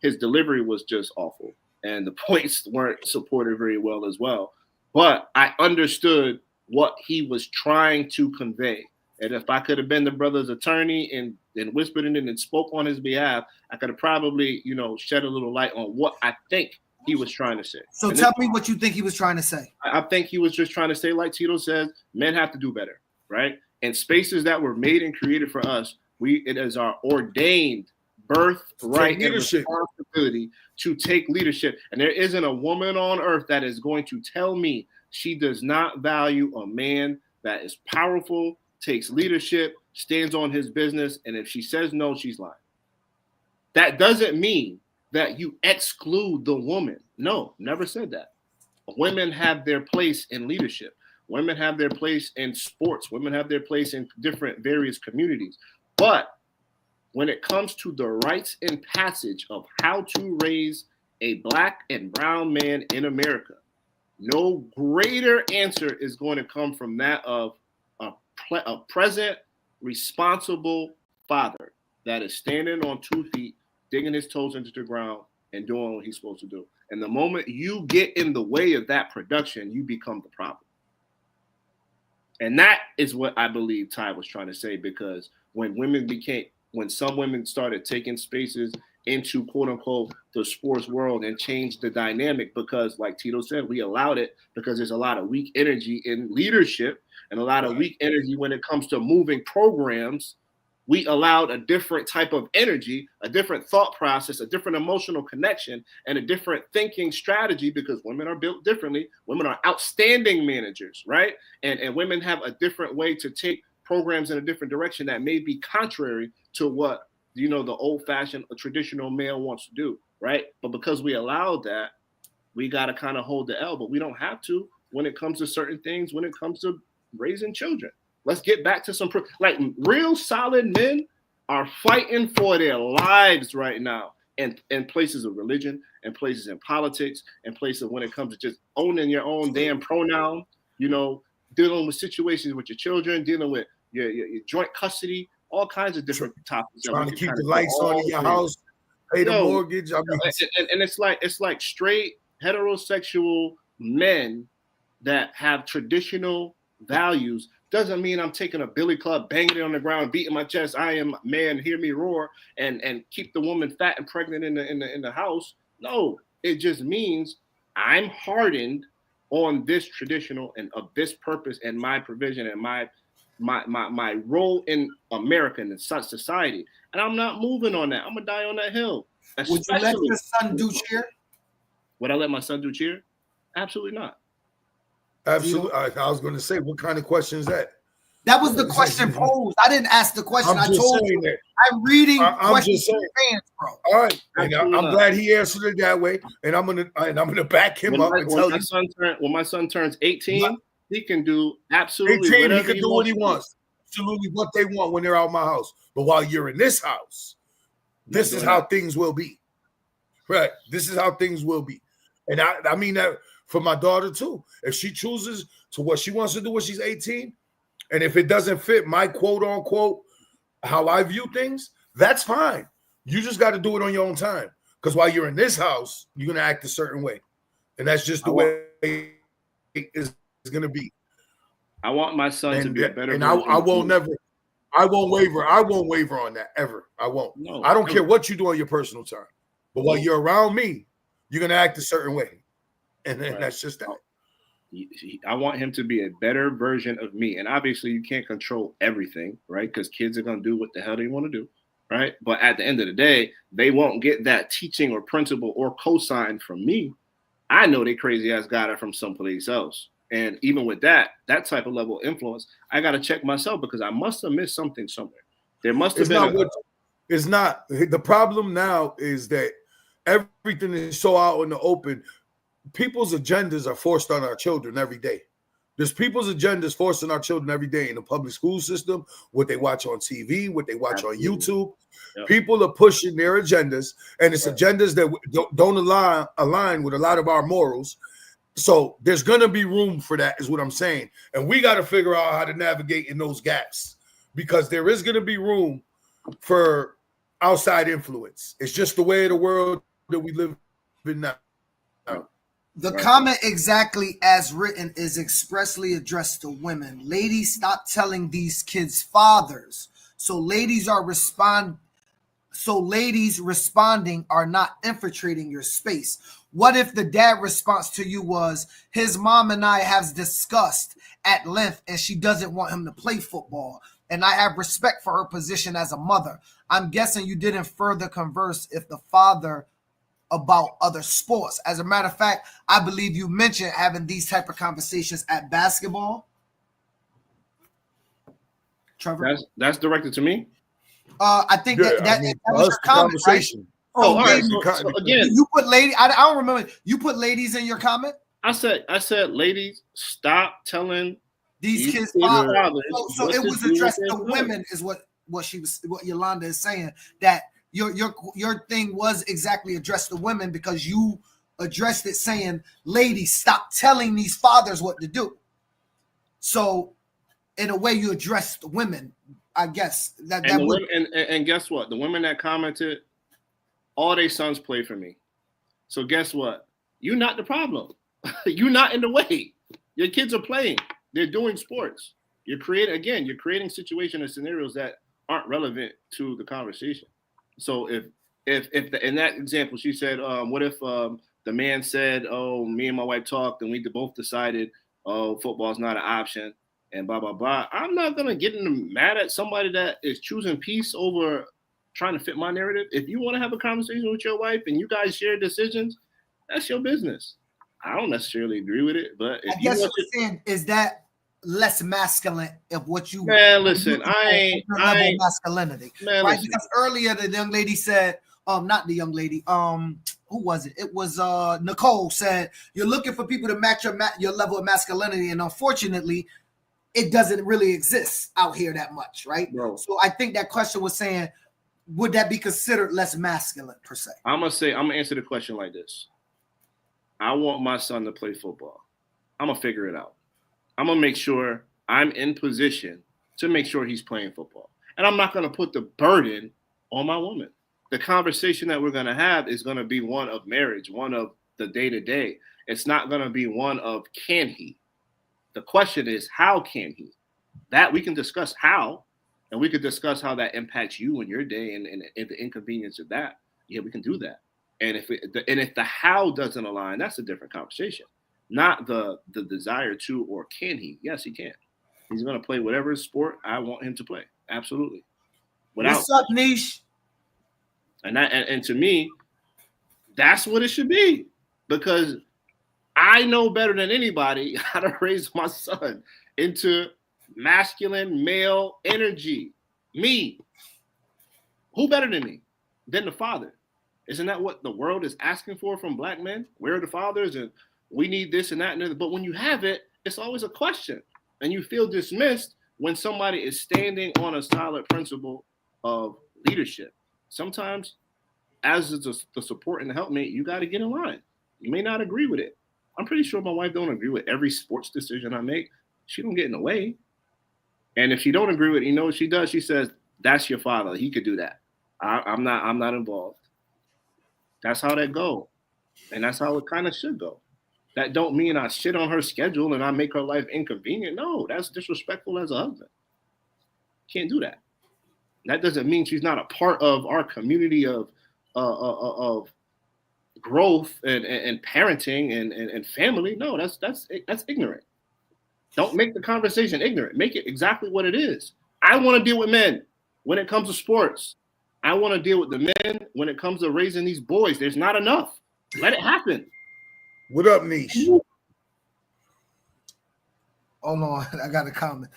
his delivery was just awful, and the points weren't supported very well as well. But I understood what he was trying to convey. And if I could have been the brother's attorney and whispered in it and spoke on his behalf, I could have probably, shed a little light on what I think he was trying to say. So tell me what you think he was trying to say. I think he was just trying to say, like Tito says, men have to do better, right? And spaces that were made and created for us, it is our ordained birthright and responsibility to take leadership. And there isn't a woman on earth that is going to tell me she does not value a man that is powerful, takes leadership, stands on his business, and if she says no, she's lying. That doesn't mean that you exclude the woman. No, never said that. Women have their place in leadership. Women have their place in sports. Women have their place in different various communities. But when it comes to the rites and passage of how to raise a black and brown man in America, no greater answer is going to come from that of a present, responsible father that is standing on 2 feet, digging his toes into the ground and doing what he's supposed to do. And the moment you get in the way of that production, you become the problem. And that is what I believe Ty was trying to say, because when some women started taking spaces into quote unquote the sports world and changed the dynamic, because like Tito said, we allowed it because there's a lot of weak energy in leadership and a lot of weak energy when it comes to moving programs. We allowed a different type of energy, a different thought process, a different emotional connection, and a different thinking strategy, because women are built differently. Women are outstanding managers, right? And women have a different way to take programs in a different direction that may be contrary to what, the old-fashioned traditional male wants to do, right? But because we allowed that, we got to kind of hold the L, but we don't have to when it comes to certain things, when it comes to raising children. Let's get back to some real solid men are fighting for their lives right now in places of religion, and places in politics, and places when it comes to just owning your own damn pronoun, dealing with situations with your children, dealing with your joint custody, all kinds of different topics. Trying to keep the lights on in your house, pay the mortgage. And it's like straight heterosexual men that have traditional values. Doesn't mean I'm taking a billy club, banging it on the ground, beating my chest. I am man, hear me roar, and keep the woman fat and pregnant in the house. No, it just means I'm hardened on this traditional and of this purpose and my provision and my role in America and in such society. And I'm not moving on that. I'm gonna die on that hill. Would you let your son do cheer? Would I let my son do cheer? Absolutely not. Absolutely. I was going to say, what kind of question is that? That was the question posed. I didn't ask the question. I told you that. I'm reading I'm questions just saying. from fans, bro. All right, and I'm glad he answered it that way, and I'm gonna back him up and tell you. When my son turns 18, he can do absolutely 18. whatever He can do what he wants. Absolutely what they want when they're out of my house. But while you're in this house, this is how things will be. Right. This is how things will be. And I mean that for my daughter too. If she chooses to what she wants to do when she's 18, and if it doesn't fit my quote unquote how I view things, that's fine. You just got to do it on your own time. Because while you're in this house, you're gonna act a certain way. And that's just the way it's gonna be. I want my son to be a better. And I won't waver. I won't waver on that ever. I won't. No, I don't care what you do on your personal time. But while you're around me, you're going to act a certain way. And then that's just that. I want him to be a better version of me. And obviously you can't control everything, right? Because kids are going to do what the hell they want to do, right? But at the end of the day, they won't get that teaching or principle or cosign from me. I know they crazy ass got it from someplace else. And even with that type of level of influence, I got to check myself because I must have missed something somewhere. There must have been. It's not. The problem now is that everything is so out in the open. People's agendas are forced on our children every day. There's people's agendas forced on our children every day in the public school system, what they watch on TV, what they watch on YouTube. Yep. People are pushing their agendas, and it's agendas that don't align with a lot of our morals. So there's going to be room for that is what I'm saying. And we got to figure out how to navigate in those gaps because there is going to be room for outside influence. It's just the way of the world that we live in now. The comment exactly as written is expressly addressed to women. Ladies, stop telling these kids fathers. So ladies responding are not infiltrating your space. What if the dad response to you was, his mom and I have discussed at length and she doesn't want him to play football. And I have respect for her position as a mother. I'm guessing you didn't further converse if the father about other sports. As a matter of fact, I believe you mentioned having these type of conversations at basketball. Trevor? That's directed to me? I think that was your comment, right? Oh, all right. So again, you put lady. I don't remember. You put ladies in your comment. I said, ladies, stop telling these kids fathers. So it was addressed to women, is what Yolanda is saying. That your thing was exactly addressed to women because you addressed it saying, ladies, stop telling these fathers what to do. So in a way, you addressed women. I guess and guess what? The women that commented, all their sons play for me. So guess what? You're not the problem. You're not in the way. Your kids are playing. They're doing sports. You're creating situations and scenarios that aren't relevant to the conversation. So if in that example, she said, what if the man said, oh, me and my wife talked and we both decided, oh, football's not an option and blah, blah, blah. I'm not going to get mad at somebody that is choosing peace over trying to fit my narrative. If you want to have a conversation with your wife and you guys share decisions, that's your business. I don't necessarily agree with it, but if I guess what you're saying is that less masculine of what you. Man, listen, I ain't masculinity, man, right? listen. Because earlier the young lady said, not the young lady, who was it? It was Nicole said, you're looking for people to match your level of masculinity, and unfortunately, it doesn't really exist out here that much, right? Bro. So I think that question was saying, would that be considered less masculine per se? I'm gonna answer the question like this. I want my son to play football. I'm gonna figure it out. I'm gonna make sure I'm in position to make sure he's playing football. And I'm not gonna put the burden on my woman. The conversation that we're gonna have is gonna be one of marriage, one of the day-to-day. It's not gonna be one of can he. The question is, how can he? That we can discuss how, and we could discuss how that impacts you and your day and the inconvenience of that. Yeah, we can do that. And if the how doesn't align, that's a different conversation. not the desire to, or can he? Yes, he can. He's going to play whatever sport I want him to play. Absolutely. What's up, Niche? And to me, that's what it should be, because I know better than anybody how to raise my son into masculine male energy. Me. Who better than me? Than the father. Isn't that what the world is asking for from black men? Where are the fathers? And we need this and that and other. But when you have it, it's always a question. And you feel dismissed when somebody is standing on a solid principle of leadership. Sometimes, as the support and the helpmate, you got to get in line. You may not agree with it. I'm pretty sure my wife don't agree with every sports decision I make. She don't get in the way. And if she don't agree with it, you know what she does? She says, "That's your father. He could do that. I'm not involved." That's how that go. And that's how it kind of should go. That don't mean I shit on her schedule and I make her life inconvenient. No, that's disrespectful as a husband. Can't do that. That doesn't mean she's not a part of our community of growth and parenting and family. No, that's ignorant. Don't make the conversation ignorant. Make it exactly what it is. I want to deal with men when it comes to sports. I want to deal with the men when it comes to raising these boys. There's not enough. Let it happen. What up, Niche? Hold on, I got a comment.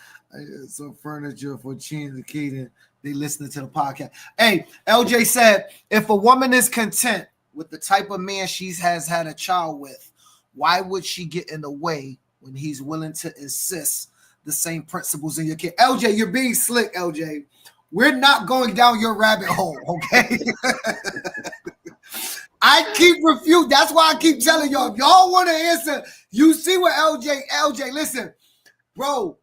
Some furniture for Chin and Keaton. They listening to the podcast. Hey, LJ said, if a woman is content with the type of man she has had a child with, why would she get in the way when he's willing to insist the same principles in your kid? LJ, you're being slick, LJ. We're not going down your rabbit hole, okay? I keep refusing. That's why I keep telling y'all, if y'all want to answer, you see what LJ, listen, bro,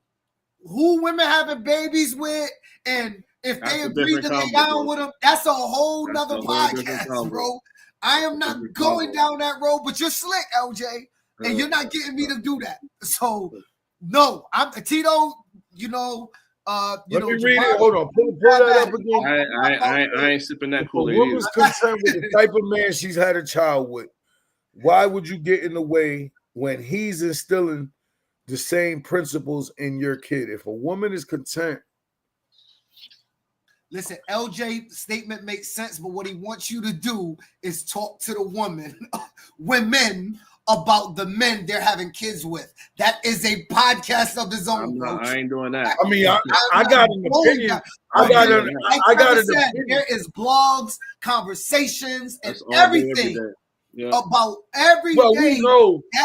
who women having babies with, and if they agree to lay down with them, that's a whole nother podcast, bro. I am not going down that road, but you're slick, LJ, and you're not getting me to do that. So, no, I'm Tito, Let me read it. Hold on. Pull that up again. I ain't sipping that If a Kool-Aid. woman's concerned with the type of man she's had a child with, why would you get in the way when he's instilling the same principles in your kid? If a woman is content. Listen, LJ's statement makes sense, but what he wants you to do is talk to the women about the men they're having kids with. That is a podcast of his own, bro. I ain't doing that. I mean, I got an opinion. I got an opinion. There is blogs, conversations, and everything about every day.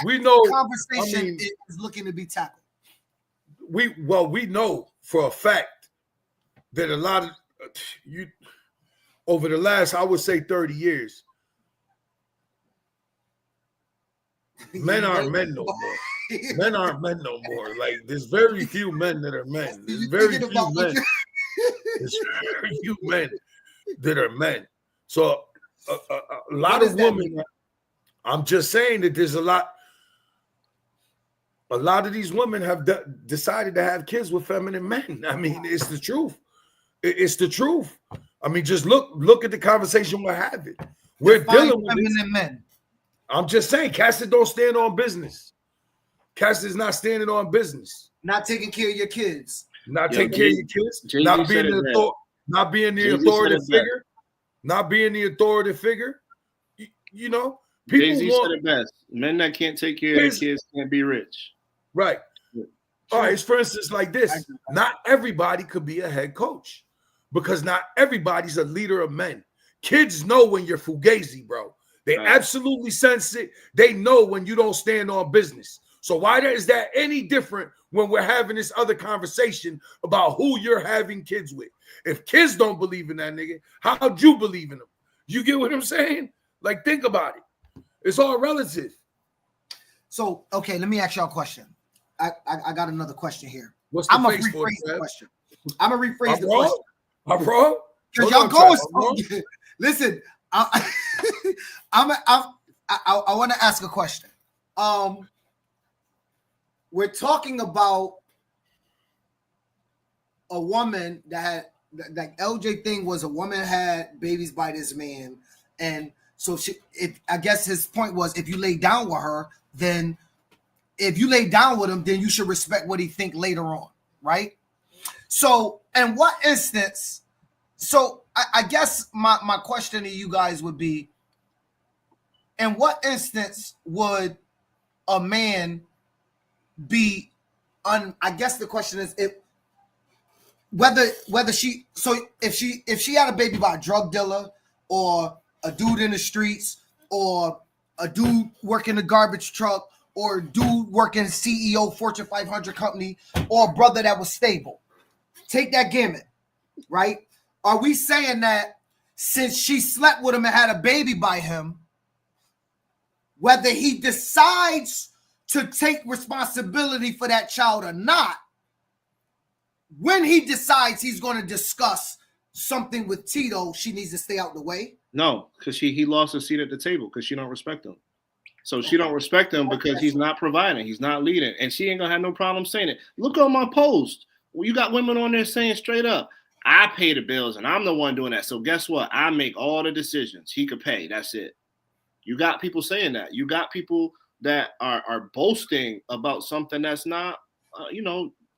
We know. Conversation is looking to be tackled. We know for a fact that a lot of you over the last, I would say, 30 years. Men aren't men no more. Men aren't men no more. Like, there's very few men that are men. There's very few men. There's very few men that are men. So a lot of women. I'm just saying that there's a lot of these women have decided to have kids with feminine men. I mean, it's the truth. It's the truth. I mean, just look at the conversation we're having. We're dealing with feminine men. I'm just saying, Cassidy don't stand on business. Cassidy's not standing on business. Not taking care of your kids. Not taking care of your kids. Not being the authority figure. Not being the authority figure. You know, people Jay-Z said it best. Men that can't take care of their kids can't be rich. Right. All right. It's for instance like this. Not everybody could be a head coach because not everybody's a leader of men. Kids know when you're fugazi, bro. They absolutely sense it. They know when you don't stand on business. So why is that any different when we're having this other conversation about who you're having kids with? If kids don't believe in that nigga, how'd you believe in them? You get what I'm saying? Like, think about it. It's all relative. So, okay, let me ask y'all a question. I got another question here. What's the I'm gonna rephrase the question. I'm gonna rephrase the question. I'm wrong? Because y'all going. Listen, I want to ask a question. We're talking about a woman that like LJ thing was a woman had babies by this man, and so I guess his point was if you lay down with her, then if you lay down with him, then you should respect what he think later on, right? So, in what instance? So, I guess my question to you guys would be: in what instance would a man be? I guess the question is whether she. So, if she had a baby by a drug dealer or a dude in the streets or a dude working the garbage truck or a dude working CEO Fortune 500 company or a brother that was stable. Take that gamut, right? Are we saying that since she slept with him and had a baby by him, whether he decides to take responsibility for that child or not, when he decides he's going to discuss something with Tito, she needs to stay out the way? No, because he lost a seat at the table because she don't respect him. So she don't respect him because he's not providing, he's not leading, and she ain't gonna have no problem saying it. Look on my post. Well, you got women on there saying straight up, I pay the bills and I'm the one doing that. So guess what? I make all the decisions. He could pay. That's it. You got people saying that. You got people that are boasting about something that's not,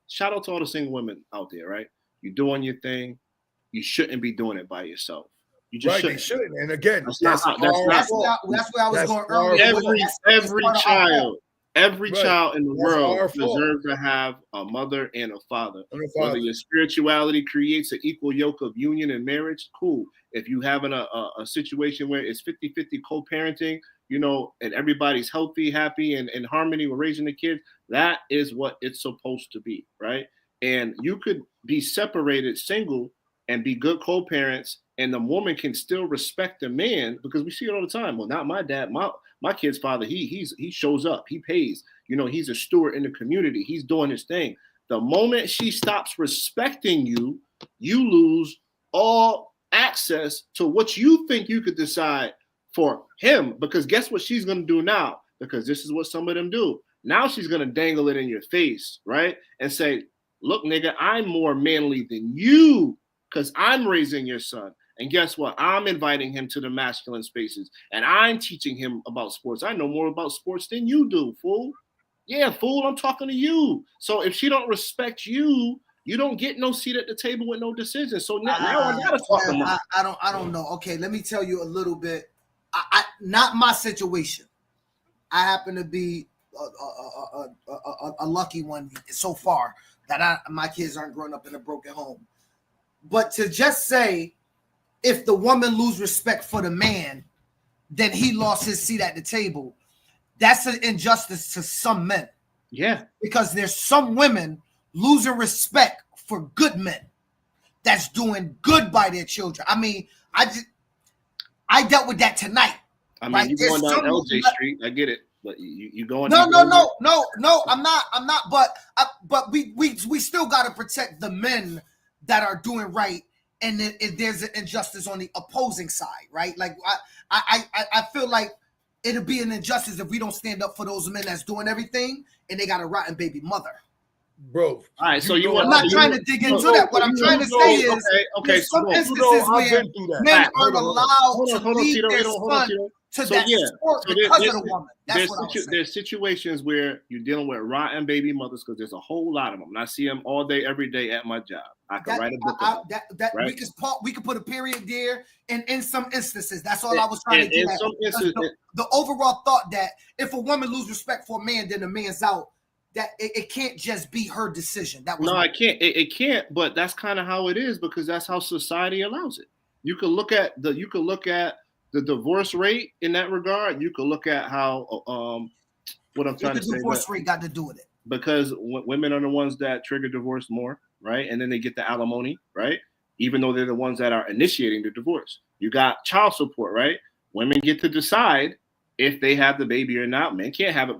shout out to all the single women out there, right? You're doing your thing. You shouldn't be doing it by yourself. You just Right, shouldn't. they shouldn't. And again, That's where I was going earlier. Every child in the world deserves to have a mother and a father. Whether your spirituality creates an equal yoke of union and marriage, cool. If you having a situation where it's 50-50 co-parenting, and everybody's healthy, happy, and in harmony with raising the kids, that is what it's supposed to be, right? And you could be separated, single, and be good co-parents, and the woman can still respect the man, because we see it all the time. Well, not my dad, my kid's father, he shows up, he pays, he's a steward in the community, he's doing his thing. The moment she stops respecting you, you lose all access to what you think you could decide for him, because guess what she's going to do now? Because this is what some of them do. Now she's going to dangle it in your face, right? And say, look, nigga, I'm more manly than you because I'm raising your son. And guess what? I'm inviting him to the masculine spaces, and I'm teaching him about sports. I know more about sports than you do, fool. Yeah, fool, I'm talking to you. So if she don't respect you, you don't get no seat at the table with no decision. So now I gotta talk to her. I don't know. Okay, let me tell you a little bit. Not my situation. I happen to be a lucky one so far that my kids aren't growing up in a broken home. But to just say, if the woman lose respect for the man, then he lost his seat at the table. That's an injustice to some men. Yeah. Because there's some women losing respect for good men that's doing good by their children. I mean, I dealt with that tonight. I mean, right? You going down LJ Street, I get it. But you going? No. I'm not. But we still got to protect the men that are doing right. And if there's an injustice on the opposing side, right? Like I feel like it'll be an injustice if we don't stand up for those men that's doing everything and they got a rotten baby mother. Bro. All right, so I'm not trying to dig into that. What I'm trying to say is there's some instances where men aren't allowed to lead their son to that sport because of the woman. That's what I'm saying. There's situations where you're dealing with rotten baby mothers because there's a whole lot of them. And I see them all day, every day at my job. I can write a book about that. Right? We could put a period there, and in some instances, that's all I was trying to get at. The overall thought that if a woman loses respect for a man, then the man's out. That it can't just be her decision. It can't. It can't. But that's kind of how it is because that's how society allows it. You can look at the divorce rate in that regard. You can look at how what I'm trying to say. The divorce rate got to do with it because women are the ones that trigger divorce more, right? And then they get the alimony, right? Even though they're the ones that are initiating the divorce. You got child support, right? Women get to decide if they have the baby or not. Men can't have it.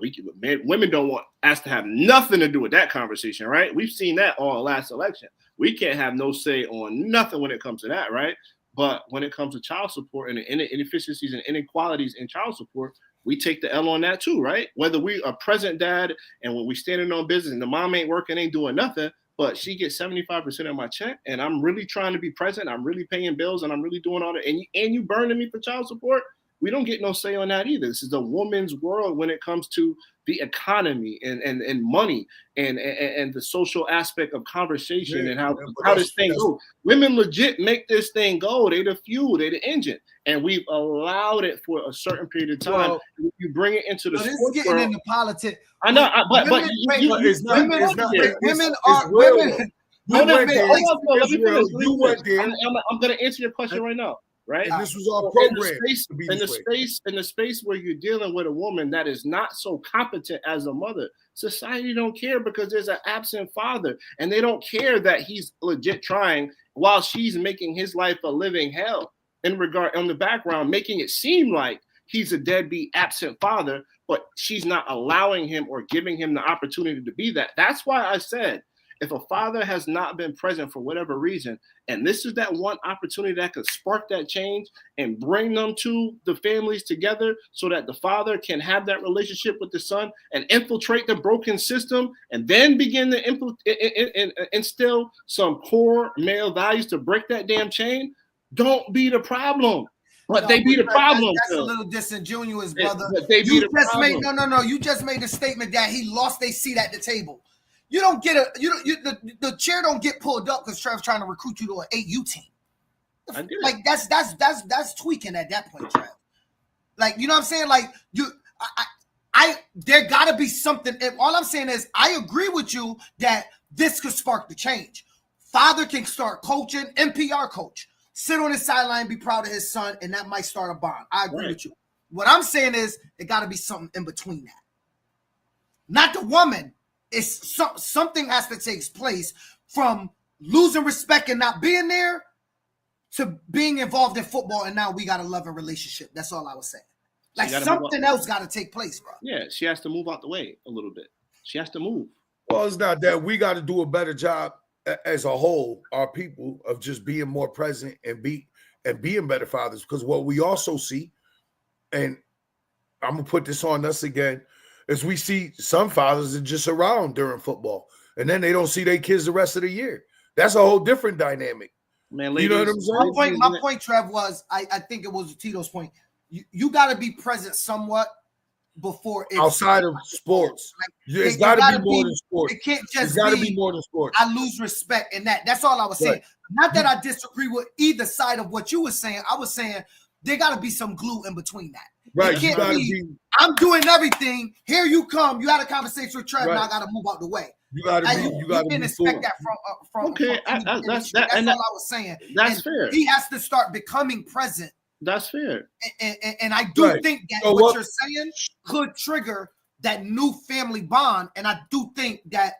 Women don't want us to have nothing to do with that conversation, right? We've seen that all last election. We can't have no say on nothing when it comes to that, right? But when it comes to child support and the inefficiencies and inequalities in child support, we take the L on that too, right? Whether we are present dad and when we standing on business and the mom ain't working, ain't doing nothing, but she gets 75% of my check and I'm really trying to be present, I'm really paying bills and I'm really doing all that, and you burning me for child support, we don't get no say on that either. This is a woman's world when it comes to the economy and money and the social aspect of conversation and how this thing goes. Women legit make this thing go. They the fuel, they the engine, and we've allowed it for a certain period of time. Well, you bring it into the this is sports getting world. into politics. I know, but women it's not. women It's not. are women. You went there. Let me finish. You went there. I'm going to answer your question right now. Right. And this was our program. In the space where you're dealing with a woman that is not so competent as a mother, society don't care because there's an absent father, and they don't care that he's legit trying while she's making his life a living hell in regard on the background, making it seem like he's a deadbeat absent father, but she's not allowing him or giving him the opportunity to be that. That's why I said, if a father has not been present for whatever reason, and this is that one opportunity that could spark that change and bring them to the families together so that the father can have that relationship with the son and infiltrate the broken system and then begin to instill some core male values to break that damn chain, don't be the problem. But they be the problem. That's a little disingenuous, brother. They be the problem. No. You just made a statement that he lost their seat at the table. You don't get the chair don't get pulled up because Trev's trying to recruit you to an AU team. Like that's tweaking at that point, Trev. Like, you know what I'm saying? Like there gotta be something. All I'm saying is I agree with you that this could spark the change. Father can start coaching, NPR coach, sit on his sideline, be proud of his son, and that might start a bond. I agree with you. What I'm saying is it gotta be something in between that. Not the woman. It's something has to take place from losing respect and not being there to being involved in football, and now we got a loving relationship. That's all I was saying. Like something else got to take place, bro. Yeah, she has to move out the way a little bit. She has to move. Well, it's not that. We got to do a better job as a whole, our people, of just being more present and being better fathers. Because what we also see, and I'm gonna put this on us again, is we see some fathers are just around during football, and then they don't see their kids the rest of the year. That's a whole different dynamic. Man, ladies, you know what I'm saying? My point, Trev, was I think it was Tito's point. You got to be present somewhat before it's outside of sports. Like, it's got to be more than sports. It can't just be more than sports. I lose respect in that. That's all I was saying. Right. Not that I disagree with either side of what you were saying. I was saying there got to be some glue in between that. Right, it can't be, I'm doing everything. Here you come. You had a conversation with Trev. Right. Now I got to move out the way. You got to. You didn't expect that from. Okay, that's all I was saying. That's fair. He has to start becoming present. That's fair. And I do think that what you're saying could trigger that new family bond. And I do think that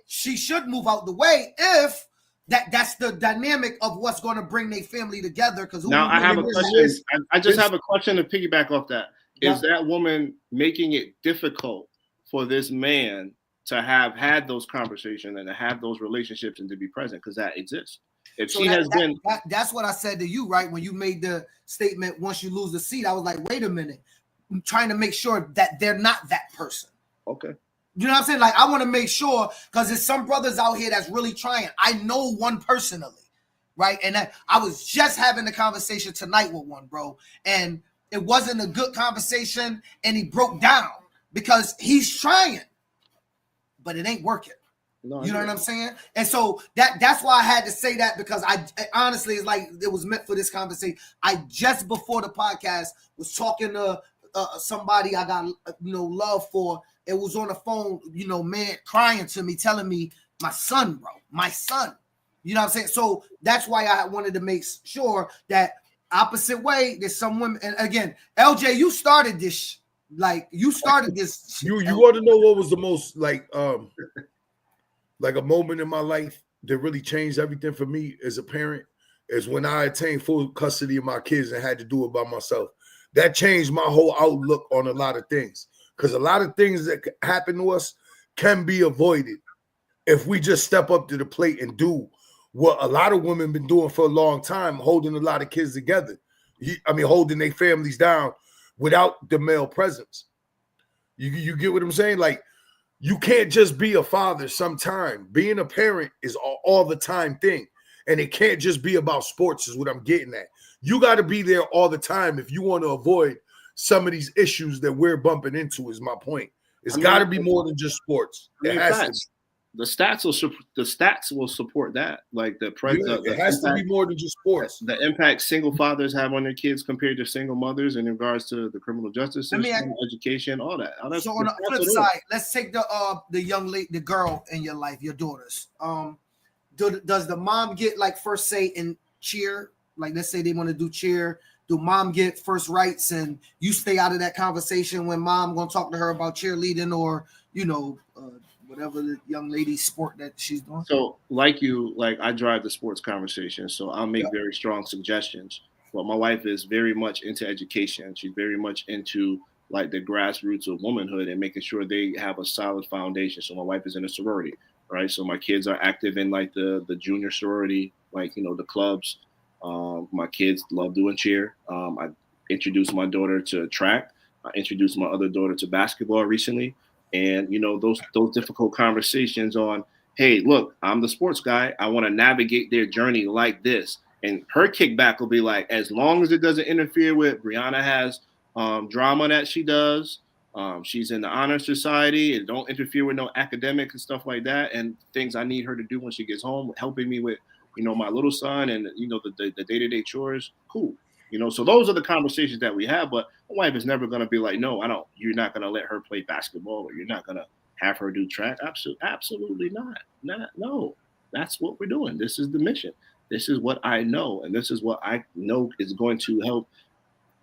she should move out the way if that's the dynamic of what's going to bring their family together. Because now I have a question. I just have a question to piggyback off that. Is that woman making it difficult for this man to have had those conversations and to have those relationships and to be present? Because that exists. If she has been, that's what I said to you, right? When you made the statement, once you lose the seat, I was like, wait a minute. I'm trying to make sure that they're not that person. Okay. You know what I'm saying? Like, I want to make sure, because there's some brothers out here that's really trying. I know one personally, right? And I was just having a conversation tonight with one, bro. And it wasn't a good conversation, and he broke down because he's trying, but it ain't working. No, you know what I'm saying? And so that's why I had to say that, because I honestly, it's like it was meant for this conversation. I just before the podcast was talking to somebody I got love for. It was on the phone, man crying to me, telling me my son, bro, my son. You know what I'm saying? So that's why I wanted to make sure that opposite way, there's some women. And again, LJ, you started this. You started this. You want to know what was the most like a moment in my life that really changed everything for me as a parent is when I attained full custody of my kids and had to do it by myself. That changed my whole outlook on a lot of things, because a lot of things that happen to us can be avoided if we just step up to the plate and do what a lot of women been doing for a long time, holding a lot of kids together. Holding their families down without the male presence. You get what I'm saying? Like, you can't just be a father sometime. Being a parent is all the time thing. And it can't just be about sports is what I'm getting at. You got to be there all the time if you want to avoid some of these issues that we're bumping into. Is my point. It's got to be more than just sports. It has to be. The stats will support that. Like it has to be more than just sports. The impact single fathers have on their kids compared to single mothers in regarers to the criminal justice system, education, all that. So on the flip side, let's take the young lady, the girl in your life, your daughters. Does the mom get like first say in cheer? Like let's say they want to do cheer. Do mom get first rights and you stay out of that conversation when mom gonna talk to her about cheerleading or whatever the young lady's sport that she's doing? So like I drive the sports conversation, so I'll make very strong suggestions. But my wife is very much into education. She's very much into like the grassroots of womanhood and making sure they have a solid foundation. So my wife is in a sorority, right? So my kids are active in like the junior sorority, like, the clubs. My kids love doing cheer. I introduced my daughter to track. I introduced my other daughter to basketball recently. And, those difficult conversations on, hey, look, I'm the sports guy. I want to navigate their journey like this. And her kickback will be like, as long as it doesn't interfere with Brianna has drama that she does. She's in the honor society and don't interfere with no academics and stuff like that. And things I need her to do when she gets home, helping me with, my little son and, the day-to-day chores. Cool. So those are the conversations that we have, but my wife is never going to be like, no, you're not going to let her play basketball or you're not going to have her do track. Absolutely not. No, that's what we're doing. This is the mission. This is what I know. And this is what I know is going to help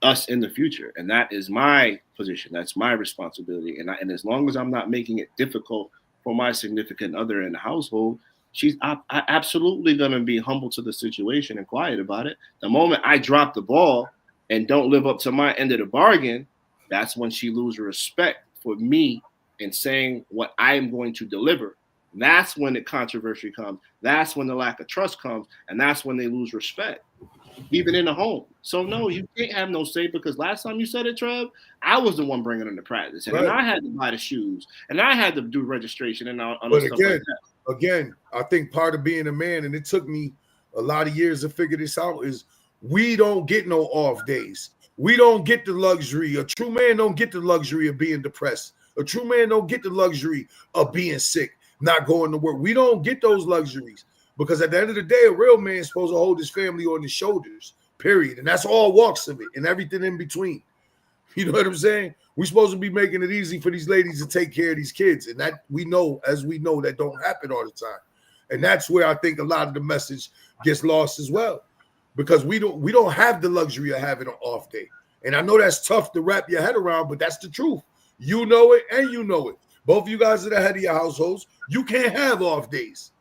us in the future. And that is my position. That's my responsibility. And as long as I'm not making it difficult for my significant other in the household, she's absolutely going to be humble to the situation and quiet about it. The moment I drop the ball and don't live up to my end of the bargain, that's when she loses respect for me and saying what I am going to deliver. That's when the controversy comes. That's when the lack of trust comes. And that's when they lose respect, even in the home. So, no, you can't have no say because last time you said it, Trev, I was the one bringing them to practice. And I had to buy the shoes. And I had to do registration and all stuff like that. Again, I think part of being a man, and it took me a lot of years to figure this out, is we don't get no off days. We don't get the luxury. A true man don't get the luxury of being depressed. A true man don't get the luxury of being sick, not going to work. We don't get those luxuries because at the end of the day, a real man is supposed to hold his family on his shoulders, period. And that's all walks of it and everything in between. You know what I'm saying? We're supposed to be making it easy for these ladies to take care of these kids. And that we know that don't happen all the time. And that's where I think a lot of the message gets lost as well. Because we don't have the luxury of having an off day. And I know that's tough to wrap your head around, but that's the truth. You know it and you know it. Both of you guys are the head of your households. You can't have off days.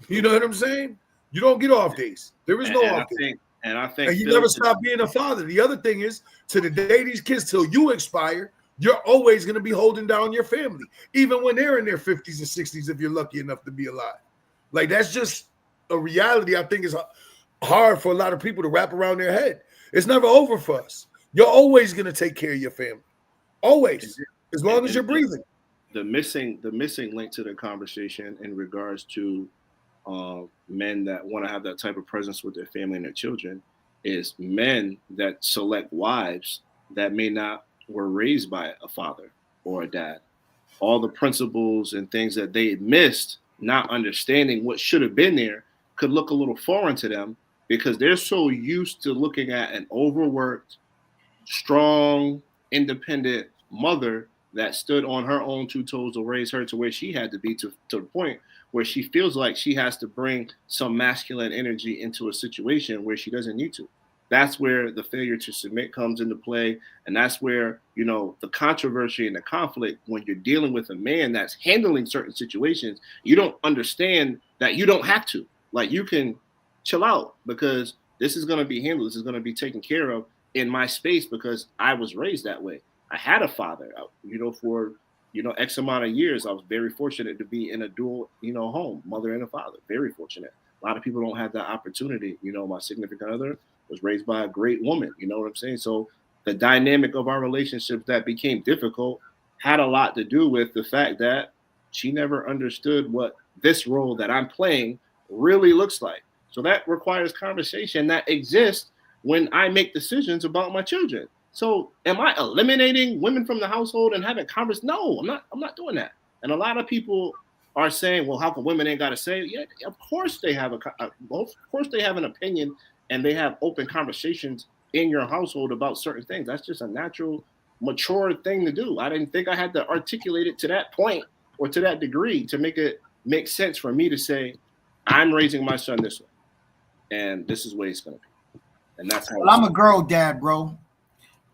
You know what I'm saying? You don't get off days. There is no off day. And you never stop being a father. The other thing is, to the day these kids till you expire, you're always going to be holding down your family, even when they're in their 50s and 60s, if you're lucky enough to be alive. Like, that's just a reality I think is hard for a lot of people to wrap around their head. It's never over for us. You're always going to take care of your family. Always. As long as you're breathing. The missing link to the conversation in regards to men that want to have that type of presence with their family and their children is men that select wives that may not were raised by a father or a dad. All the principles and things that they missed, not understanding what should have been there, could look a little foreign to them because they're so used to looking at an overworked, strong, independent mother that stood on her own two toes to raise her to where she had to be to the point where she feels like she has to bring some masculine energy into a situation where she doesn't need to. That's where the failure to submit comes into play. And that's where, the controversy and the conflict, when you're dealing with a man that's handling certain situations, you don't understand that you don't have to. Like, you can chill out because this is going to be handled. This is going to be taken care of in my space because I was raised that way. I had a father, for, X amount of years. I was very fortunate to be in a dual, home, mother and a father. Very fortunate. A lot of people don't have that opportunity. My significant other was raised by a great woman. You know what I'm saying? So the dynamic of our relationships that became difficult had a lot to do with the fact that she never understood what this role that I'm playing really looks like. So that requires conversation that exists when I make decisions about my children. So am I eliminating women from the household and having conversations? No, I'm not doing that. And a lot of people are saying, well, how come women ain't got to say? Yeah, of course they have an opinion, and they have open conversations in your household about certain things. That's just a natural, mature thing to do. I didn't think I had to articulate it to that point or to that degree to make it make sense for me to say, I'm raising my son this way, and this is the way it's going to be. And that's how. Well, I'm a girl dad, bro.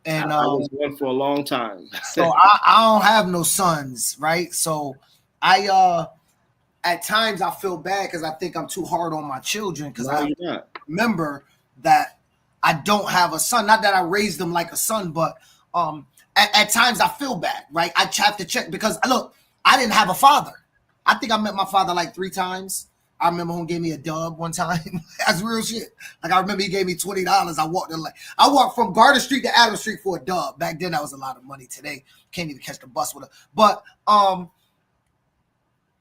And I was one for a long time. So I don't have no sons, right? So I at times I feel bad because I think I'm too hard on my children because I remember that I don't have a son. Not that I raised them like a son, but at times I feel bad, right? I have to check because look, I didn't have a father. I think I met my father like 3 times. I remember him gave me a dub one time. That's real shit. Like I remember he gave me $20. I walked from Garden Street to Adams Street for a dub. Back then that was a lot of money. Today can't even catch the bus with her. But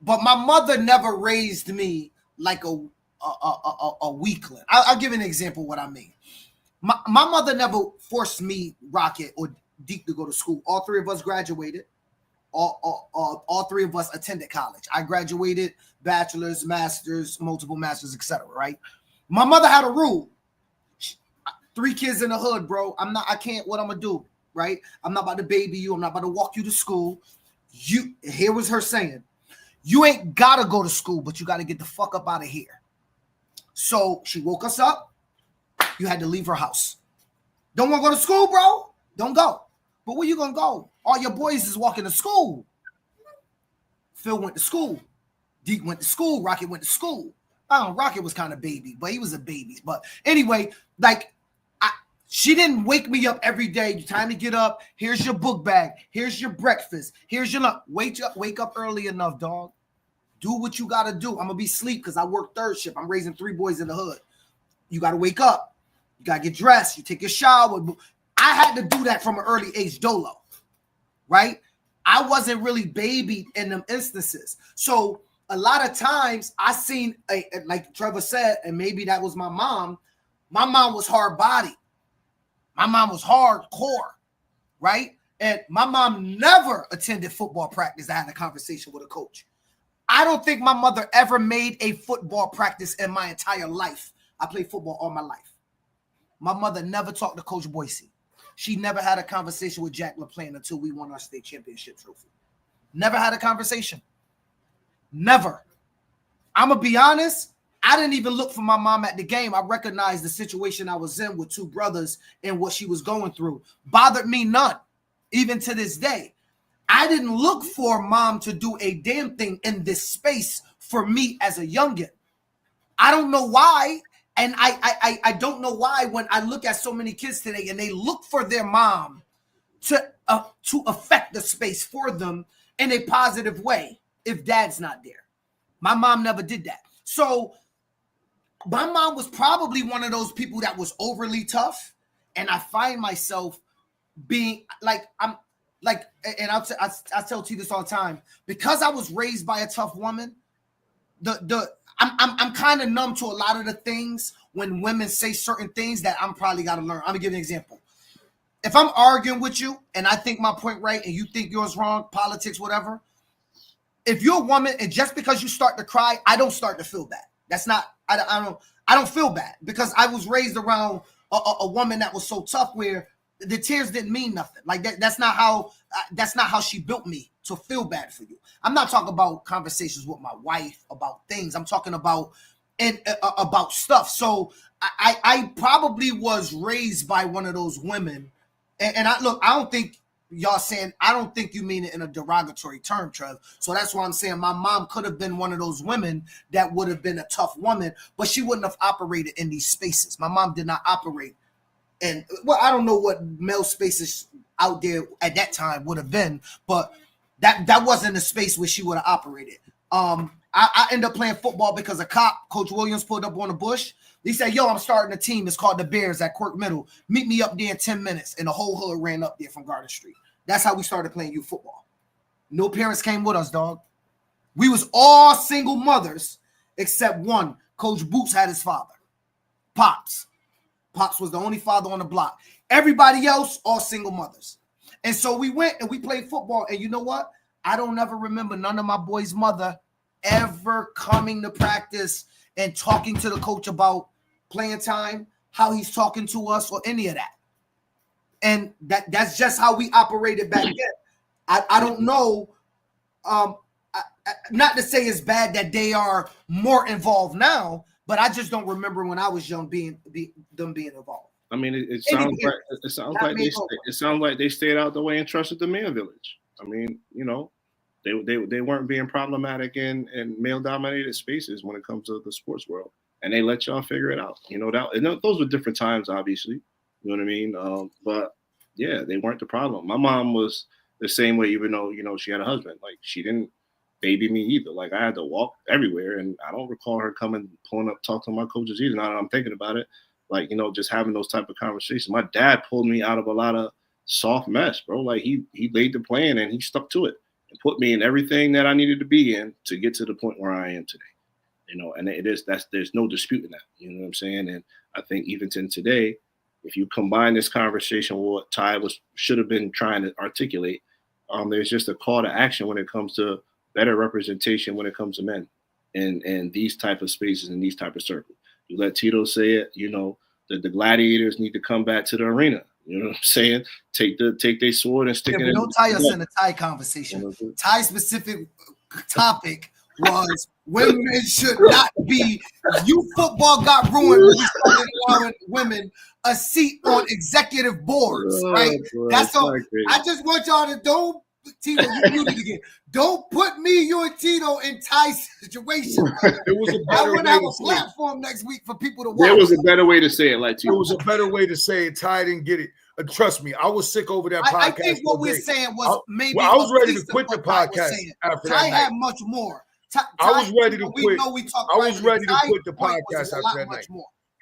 my mother never raised me like a weakling. I'll give an example of what I mean. My mother never forced me, Rocket or Deep, to go to school. All 3 of us graduated. All 3 of us attended college. I graduated, bachelor's, master's, multiple masters, etc. Right? My mother had a rule. 3 kids in the hood, bro. I can't. What I'm gonna do? Right? I'm not about to baby you. I'm not about to walk you to school. Here was her saying, you ain't gotta go to school, but you gotta get the fuck up out of here. So she woke us up. You had to leave her house. Don't want to go to school, bro? Don't go. But where you gonna go? All your boys is walking to school. Phil went to school. Deep went to school. Rocket went to school. Rocket was kind of baby, but he was a baby. But anyway, like she didn't wake me up every day. Time to get up. Here's your book bag. Here's your breakfast. Here's your lunch. Wake up early enough, dog. Do what you gotta do. I'm gonna be asleep because I work 3rd shift. I'm raising 3 boys in the hood. You gotta wake up. You gotta get dressed. You take your shower. I had to do that from an early age, dolo. Right? I wasn't really babied in them instances. So a lot of times I seen, like Trevor said, and maybe that was my mom. My mom was hard bodied. My mom was hardcore, right? And my mom never attended football practice. I had a conversation with a coach. I don't think my mother ever made a football practice in my entire life. I played football all my life. My mother never talked to Coach Boise. She never had a conversation with Jack LaPlante until we won our state championship trophy. Never had a conversation. Never. I'm going to be honest. I didn't even look for my mom at the game. I recognized the situation I was in with 2 brothers and what she was going through. Bothered me none, even to this day. I didn't look for mom to do a damn thing in this space for me as a youngin. I don't know why. And I don't know why when I look at so many kids today and they look for their mom to affect the space for them in a positive way if dad's not there. My mom never did that. So my mom was probably one of those people that was overly tough. And I find myself being like, and I'll tell you this all the time, because I was raised by a tough woman, I'm kind of numb to a lot of the things when women say certain things that I'm probably got to learn. I'm going to give you an example. If I'm arguing with you and I think my point right and you think yours wrong, politics, whatever, if you're a woman and just because you start to cry, I don't start to feel bad. That's not, I don't feel bad because I was raised around a woman that was so tough where the tears didn't mean nothing. Like that's not how she built me to feel bad for you. I'm not talking about conversations with my wife about things. I'm talking about about stuff. So I probably was raised by one of those women. And I don't think y'all saying, I don't think you mean it in a derogatory term, Trev. So that's why I'm saying my mom could have been one of those women that would have been a tough woman, but she wouldn't have operated in these spaces. My mom did not operate. And well, I don't know what male spaces out there at that time would have been, but that wasn't a space where she would have operated. I ended up playing football because a cop, Coach Williams, pulled up on the bush. He said, yo, I'm starting a team. It's called the Bears at Quirk Middle. Meet me up there in 10 minutes. And the whole hood ran up there from Garden Street. That's how we started playing youth football. No parents came with us, dog. We was all single mothers except one. Coach Boots had his father, Pops. Pops was the only father on the block. Everybody else, all single mothers. And so we went and we played football. And you know what? I don't ever remember none of my boys' mother ever coming to practice and talking to the coach about playing time, how he's talking to us, or any of that. And that's just how we operated back then. I don't know. Not to say it's bad that they are more involved now, but I just don't remember when I was young them being involved. I mean, it sounds like they stayed out the way and trusted the male village. I mean, you know, they weren't being problematic in male dominated spaces when it comes to the sports world, and they let y'all figure it out. You know, those were different times, obviously. You know what I mean? But yeah, they weren't the problem. My mom was the same way, even though, you know, she had a husband. Like, she didn't baby me either. Like, I had to walk everywhere, and I don't recall her pulling up, talking to my coaches either. Now that I'm thinking about it, like, you know, just having those type of conversations. My dad pulled me out of a lot of soft mess, bro. Like, he laid the plan and he stuck to it and put me in everything that I needed to be in to get to the point where I am today. You know, and there's no disputing that. You know what I'm saying? And I think even to today, if you combine this conversation with what Ty should have been trying to articulate, there's just a call to action when it comes to better representation when it comes to men and these type of spaces and these type of circles. You let Tito say it, you know, the gladiators need to come back to the arena. You know what I'm saying? Take their sword and stick it in. Don't tie us in a Ty conversation. Ty specific topic was women should not be. Youth football got ruined when we started allowing women a seat on executive boards, right? That's all. I just want y'all to don't. Tito, you muted again. Don't put me, you, and Tito in Ty's situation. I want to have a platform next week for people to watch. There was a better way to say it, like Tito. There was a better way to say it. Ty didn't get it. Trust me, I was sick over that podcast. I think what we're saying was maybe. I was ready to quit the podcast after that. Ty had much more. I was ready to quit. I was ready to quit the podcast after that night.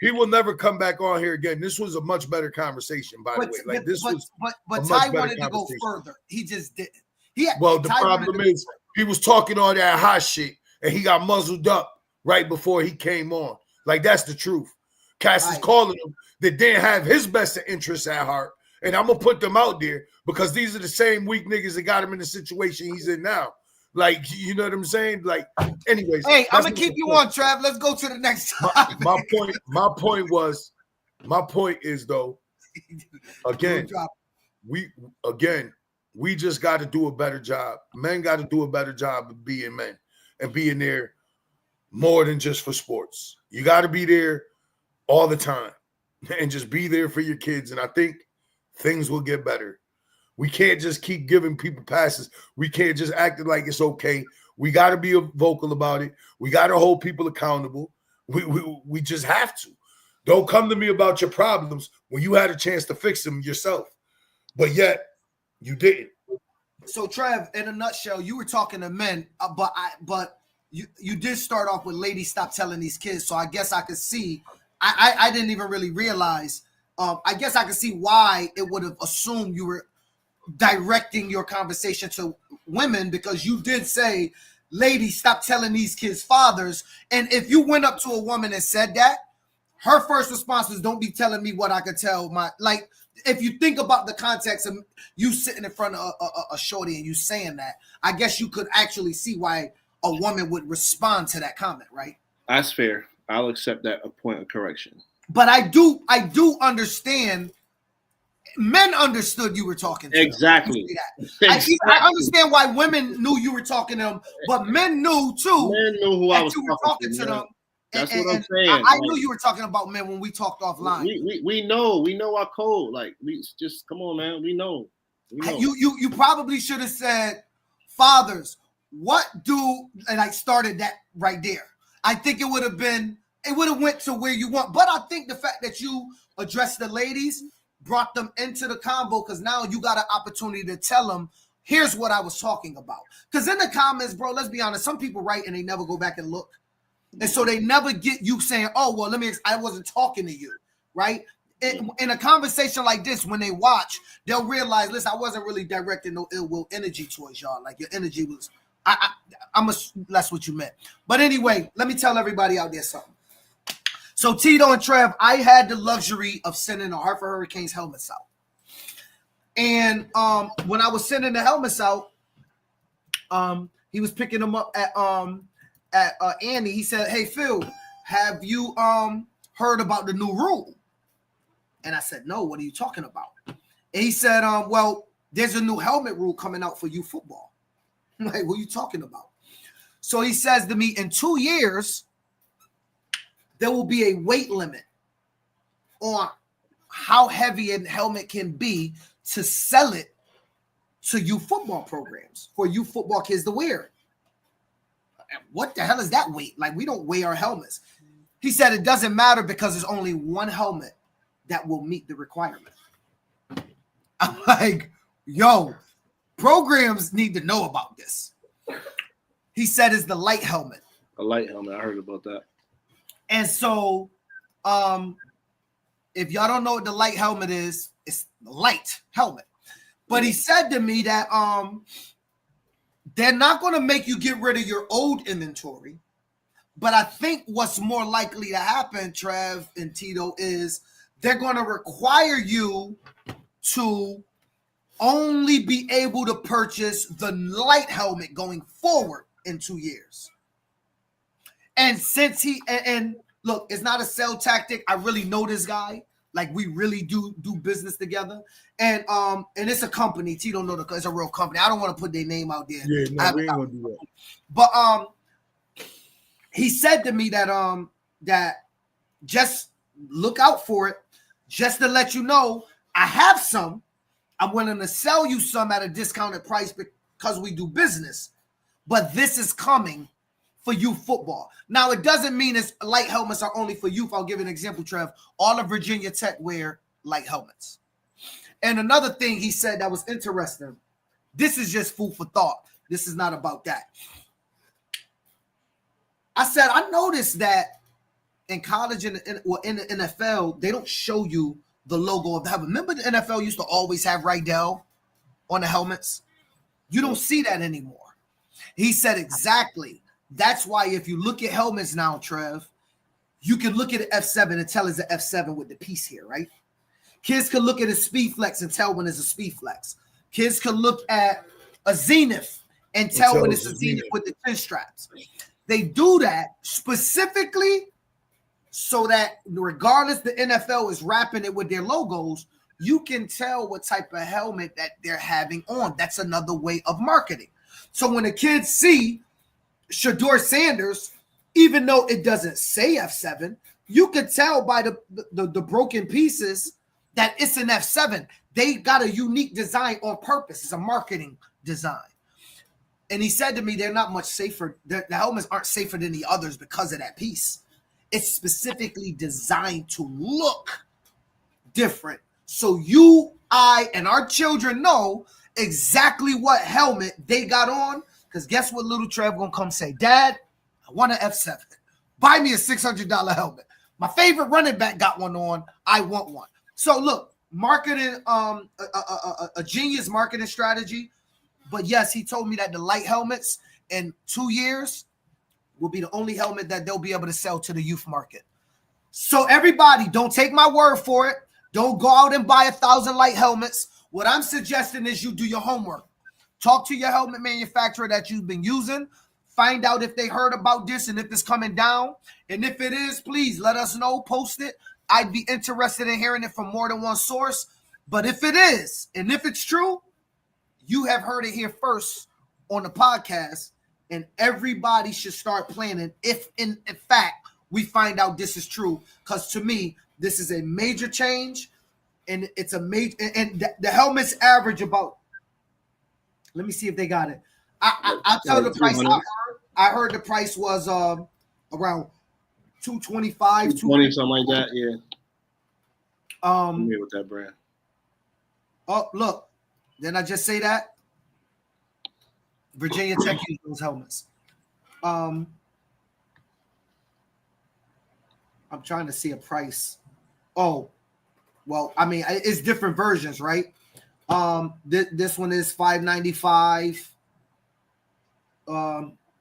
He will never come back on here again. This was a much better conversation, by the way. Like, this was but Ty wanted to go further. He just didn't. The problem is he was talking all that hot shit and he got muzzled up right before he came on. Like, that's the truth. Cass is calling him that didn't have his best interests at heart. And I'm going to put them out there because these are the same weak niggas that got him in the situation he's in now. Like, you know what I'm saying? Like, anyways. Hey, I'm going to keep you on, Trav. Let's go to the next topic. My point is, though, we just got to do a better job. Men got to do a better job of being men and being there more than just for sports. You got to be there all the time and just be there for your kids. And I think things will get better. We can't just keep giving people passes. We can't just act like it's okay. We got to be vocal about it. We got to hold people accountable. We just have to. Don't come to me about your problems when you had a chance to fix them yourself. But yet, you didn't. So, Trev, in a nutshell, you were talking to men, but you did start off with ladies stop telling these kids. So I guess I could see. I didn't even really realize. I guess I could see why it would have assumed you were directing your conversation to women, because you did say, ladies, stop telling these kids fathers. And if you went up to a woman and said that, her first response was, don't be telling me what I could tell my, like, if you think about the context of you sitting in front of a shorty and you saying that, I guess you could actually see why a woman would respond to that comment, right? That's fair. I'll accept that a point of correction. But I do understand. Men understood you were talking to them. Exactly. I understand why women knew you were talking to them, but men knew too. Men knew who I was talking to them. That's what I'm saying. I knew you were talking about men when we talked offline. We know our code. Like, we just come on, man. We know. You probably should have said, fathers, and I started that right there. I think it would have went to where you want. But I think the fact that you addressed the ladies brought them into the combo, because now you got an opportunity to tell them, here's what I was talking about. Because in the comments, bro, let's be honest, some people write and they never go back and look. And so they never get you saying, oh, well, I wasn't talking to you, right? In a conversation like this, when they watch, they'll realize, listen, I wasn't really directing no ill will energy towards y'all. Like, your energy was, that's what you meant. But anyway, let me tell everybody out there something. So Tito and Trev, I had the luxury of sending the Hartford Hurricanes helmets out. And when I was sending the helmets out, he was picking them up at Andy. He said, "Hey Phil, have you heard about the new rule?" And I said, "No, what are you talking about?" And he said, "Well, there's a new helmet rule coming out for youth football." I'm like, "What are you talking about?" So he says to me, "In 2 years, there will be a weight limit on how heavy a helmet can be to sell it to youth football programs for youth football kids to wear." What the hell is that weight? Like, we don't weigh our helmets. He said it doesn't matter because there's only one helmet that will meet the requirement. I'm like, yo, programs need to know about this. He said it's the light helmet. A light helmet. I heard about that. And so, if y'all don't know what the light helmet is, it's the light helmet. But he said to me that they're not going to make you get rid of your old inventory. But I think what's more likely to happen, Trev and Tito, is they're going to require you to only be able to purchase the light helmet going forward in 2 years. And since and look, it's not a sell tactic. I really know this guy. Like, we really do business together. And it's a company. Tito know it's a real company. I don't want to put their name out there. Yeah, no, we ain't gonna do that. But he said to me that that just look out for it. Just to let you know, I have some. I'm willing to sell you some at a discounted price because we do business. But this is coming for youth football. Now, it doesn't mean it's light helmets are only for youth. I'll give you an example, Trev. All of Virginia Tech wear light helmets. And another thing he said that was interesting, this is just food for thought. This is not about that. I said, I noticed that in college and in the NFL, they don't show you the logo of the helmet. Remember the NFL used to always have Rydell on the helmets? You don't see that anymore. He said exactly. That's why if you look at helmets now, Trev, you can look at an F7 and tell it's an F7 with the piece here, right? Kids can look at a Speed Flex and tell when it's a Speed Flex. Kids can look at a Zenith and tell when it's a Zenith with the chin straps. They do that specifically so that regardless the NFL is wrapping it with their logos, you can tell what type of helmet that they're having on. That's another way of marketing. So when the kids see Shedeur Sanders, even though it doesn't say F7, you could tell by the broken pieces that it's an F7. They got a unique design on purpose. It's a marketing design. And he said to me, they're not much safer. The helmets aren't safer than the others because of that piece. It's specifically designed to look different. So you, I, and our children know exactly what helmet they got on. Because guess what little Trev gonna come say? Dad, I want an F7. Buy me a $600 helmet. My favorite running back got one on. I want one. So look, marketing, a genius marketing strategy. But yes, he told me that the light helmets in 2 years will be the only helmet that they'll be able to sell to the youth market. So everybody, don't take my word for it. Don't go out and buy 1,000 light helmets. What I'm suggesting is you do your homework. Talk to your helmet manufacturer that you've been using. Find out if they heard about this and if it's coming down. And if it is, please let us know. Post it. I'd be interested in hearing it from more than one source. But if it is, and if it's true, you have heard it here first on the podcast. And everybody should start planning if, in fact, we find out this is true. Because to me, this is a major change. And it's a major, and the helmets average about, let me see if they got it. I'll tell the price I heard the price was around $225, $220, something like that. Yeah. With that brand. Oh, look. Didn't I just say that? Virginia Tech used those helmets. I'm trying to see a price. Oh, well, I mean, it's different versions, right? This one is $595.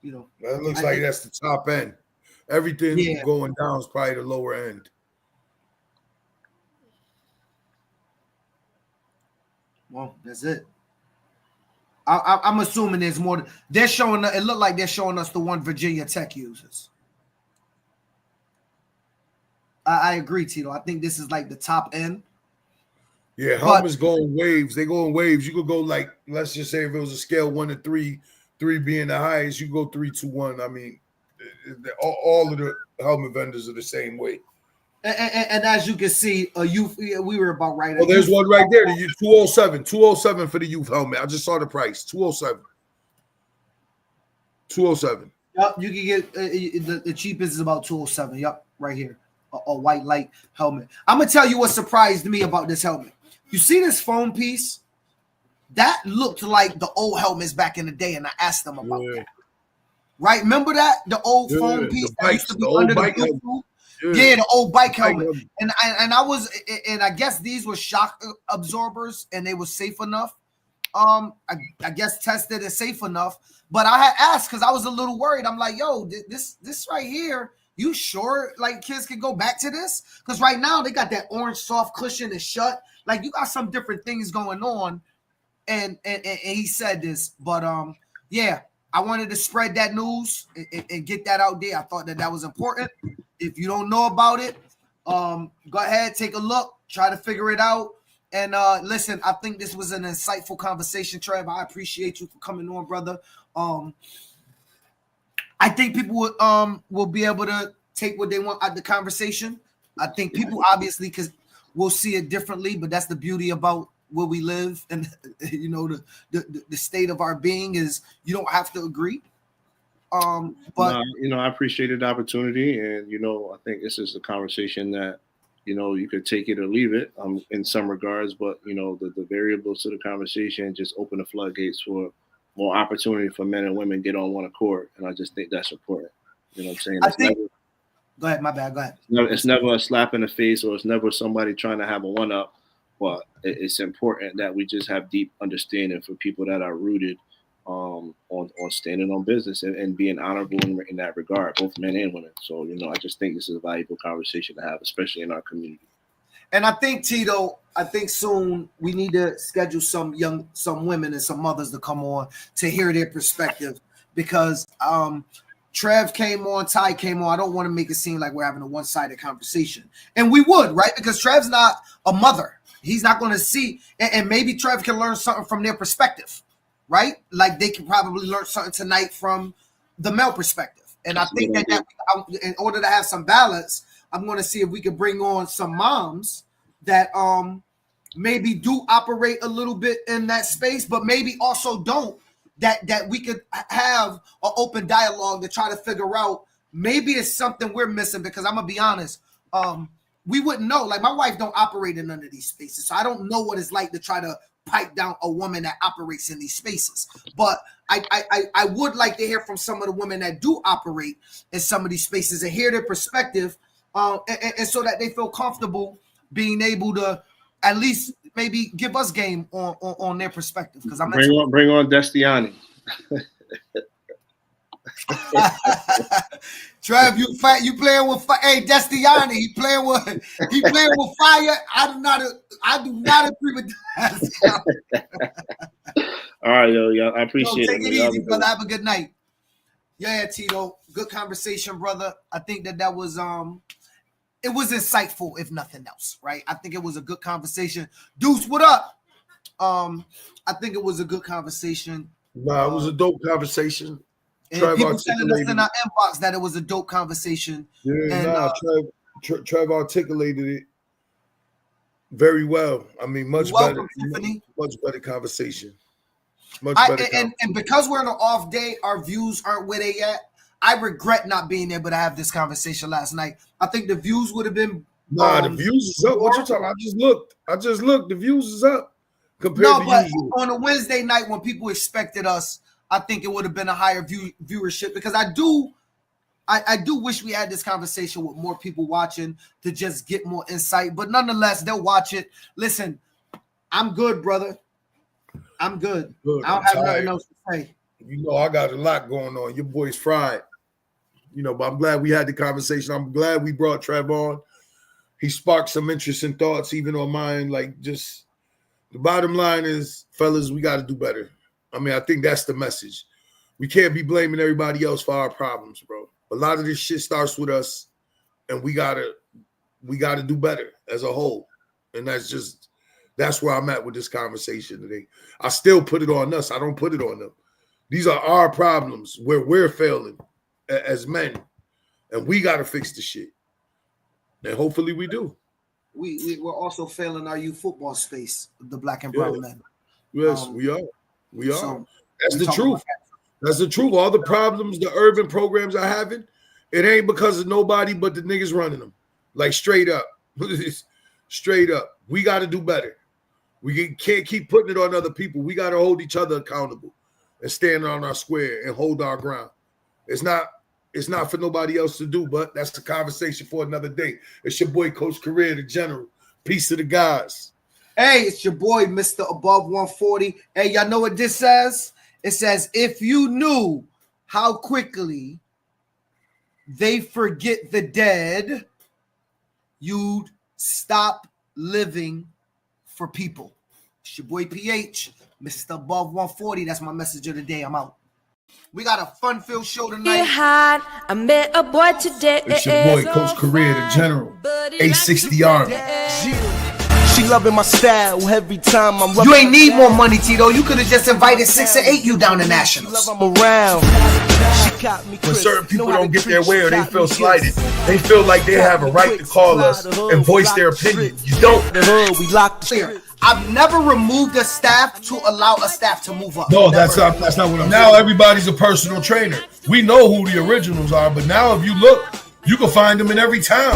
You know, that looks like that's the top end. Everything going down is probably the lower end. Well, that's it. I'm assuming there's more. They're showing. It looked like they're showing us the one Virginia Tech uses. I agree, Tito. I think this is like the top end. Yeah, helmets go in waves. They go in waves. You could go like, let's just say if it was a scale 1 to 3, 3 being the highest, you go 3, 2, 1. I mean, all of the helmet vendors are the same way. And as you can see, we were about right. Oh, there's one right there. The 207 for the youth helmet. I just saw the price. 207. 207. Yep, you can get the cheapest is about 207. Yep, right here. A white light helmet. I'm gonna tell you what surprised me about this helmet. You see this foam piece? That looked like the old helmets back in the day, and I asked them about that. Right? Remember that? The old foam piece that used to be under the boot? Yeah, the old bike helmet. And I guess these were shock absorbers and they were safe enough. I guess tested and safe enough. But I had asked because I was a little worried. I'm like, yo, this right here, you sure like kids can go back to this? Because right now they got that orange soft cushion and shut. Like you got some different things going on. And he said this, but yeah, I wanted to spread that news and get that out there. I thought that was important. If you don't know about it, go ahead, take a look, try to figure it out. And listen, I think this was an insightful conversation, Trev. I appreciate you for coming on, brother. I think people will be able to take what they want out of the conversation. I think people obviously will see it differently, but that's the beauty about where we live, and you know the state of our being is you don't have to agree. But you know, I appreciated the opportunity, and you know, I think this is a conversation that you know you could take it or leave it in some regards, but you know the variables to the conversation just open the floodgates for more opportunity for men and women get on one accord, and I just think that's important. You know what I'm saying? Go ahead, my bad. Go ahead. It's never a slap in the face, or it's never somebody trying to have a one up. But it's important that we just have deep understanding for people that are rooted on standing on business and being honorable in that regard, both men and women. So, you know, I just think this is a valuable conversation to have, especially in our community. And I think, Tito, soon we need to schedule some women and some mothers to come on to hear their perspective, because Trev came on, Ty came on. I don't want to make it seem like we're having a one-sided conversation. And we would, right? Because Trev's not a mother. He's not going to see, and maybe Trev can learn something from their perspective, right? Like they can probably learn something tonight from the male perspective. And I think that in order to have some balance, I'm going to see if we can bring on some moms that maybe do operate a little bit in that space, but maybe also don't. That we could have an open dialogue to try to figure out maybe it's something we're missing, because I'm going to be honest. We wouldn't know. Like my wife don't operate in none of these spaces, so I don't know what it's like to try to pipe down a woman that operates in these spaces. But I would like to hear from some of the women that do operate in some of these spaces and hear their perspective, and so that they feel comfortable being able to at least maybe give us game on their perspective. Because I'm bring on Destiani. Trev, you playing with fire. Hey, Destiani, he playing with fire. I do not agree with that. All right, yo, I appreciate it. Take it easy, brother. Have a good night. Yeah, Tito, good conversation, brother. I think that was it was insightful, if nothing else, right? I think it was a good conversation. Deuce, what up? I think it was a good conversation. Nah, it was a dope conversation. And people telling us in our inbox that it was a dope conversation. Yeah, Trev articulated it very well. I mean, much better conversation. And because we're on an off day, our views aren't where they at. I regret not being able to have this conversation last night. I think the views would have been. The views is up. What you talking about? I just looked. The views is up compared to usual. On a Wednesday night when people expected us, I think it would have been a higher viewership, because I do wish we had this conversation with more people watching to just get more insight. But nonetheless, they'll watch it. Listen, I'm good, brother. I'm good. I don't have nothing else to say. You know, I got a lot going on. Your boy's fried. You know, but I'm glad we had the conversation. I'm glad we brought Trev on. He sparked some interesting thoughts, even on mine. Like, just the bottom line is, fellas, we got to do better. I mean, I think that's the message. We can't be blaming everybody else for our problems, bro. A lot of this shit starts with us, and we gotta do better as a whole. And that's where I'm at with this conversation today. I still put it on us. I don't put it on them. These are our problems where we're failing as men, and we got to fix the shit. And hopefully we do. We're also failing our youth football space, the black and brown men. Yes, we are. We are. So that's the truth. That's the truth. All the problems the urban programs are having, it ain't because of nobody but the niggas running them. Like, straight up. Straight up. We got to do better. We can't keep putting it on other people. We got to hold each other accountable and stand on our square and hold our ground. It's not for nobody else to do, but that's the conversation for another day. It's your boy, Coach Career, the General. Peace to the guys. Hey, it's your boy, Mr. Above 140. Hey, y'all know what this says? It says, if you knew how quickly they forget the dead, you'd stop living for people. It's your boy, PH, Mr. Above 140. That's my message of the day. I'm out. We got a fun-filled show tonight. I met a boy today. It's your boy, Coach Career, the General. 860 Army. She loving my style every time I'm. You ain't need more money, Tito. You could have just invited 6 or 8 you down to Nationals. I'm around. She got me. When certain people don't get their way or they feel slighted, they feel like they have a right to call us and voice their opinion. You don't. We locked Clear. I've never removed a staff to allow a staff to move up. No, Never. that's not what I'm saying. Now everybody's a personal trainer. We know who the originals are, but now if you look, you can find them in every town.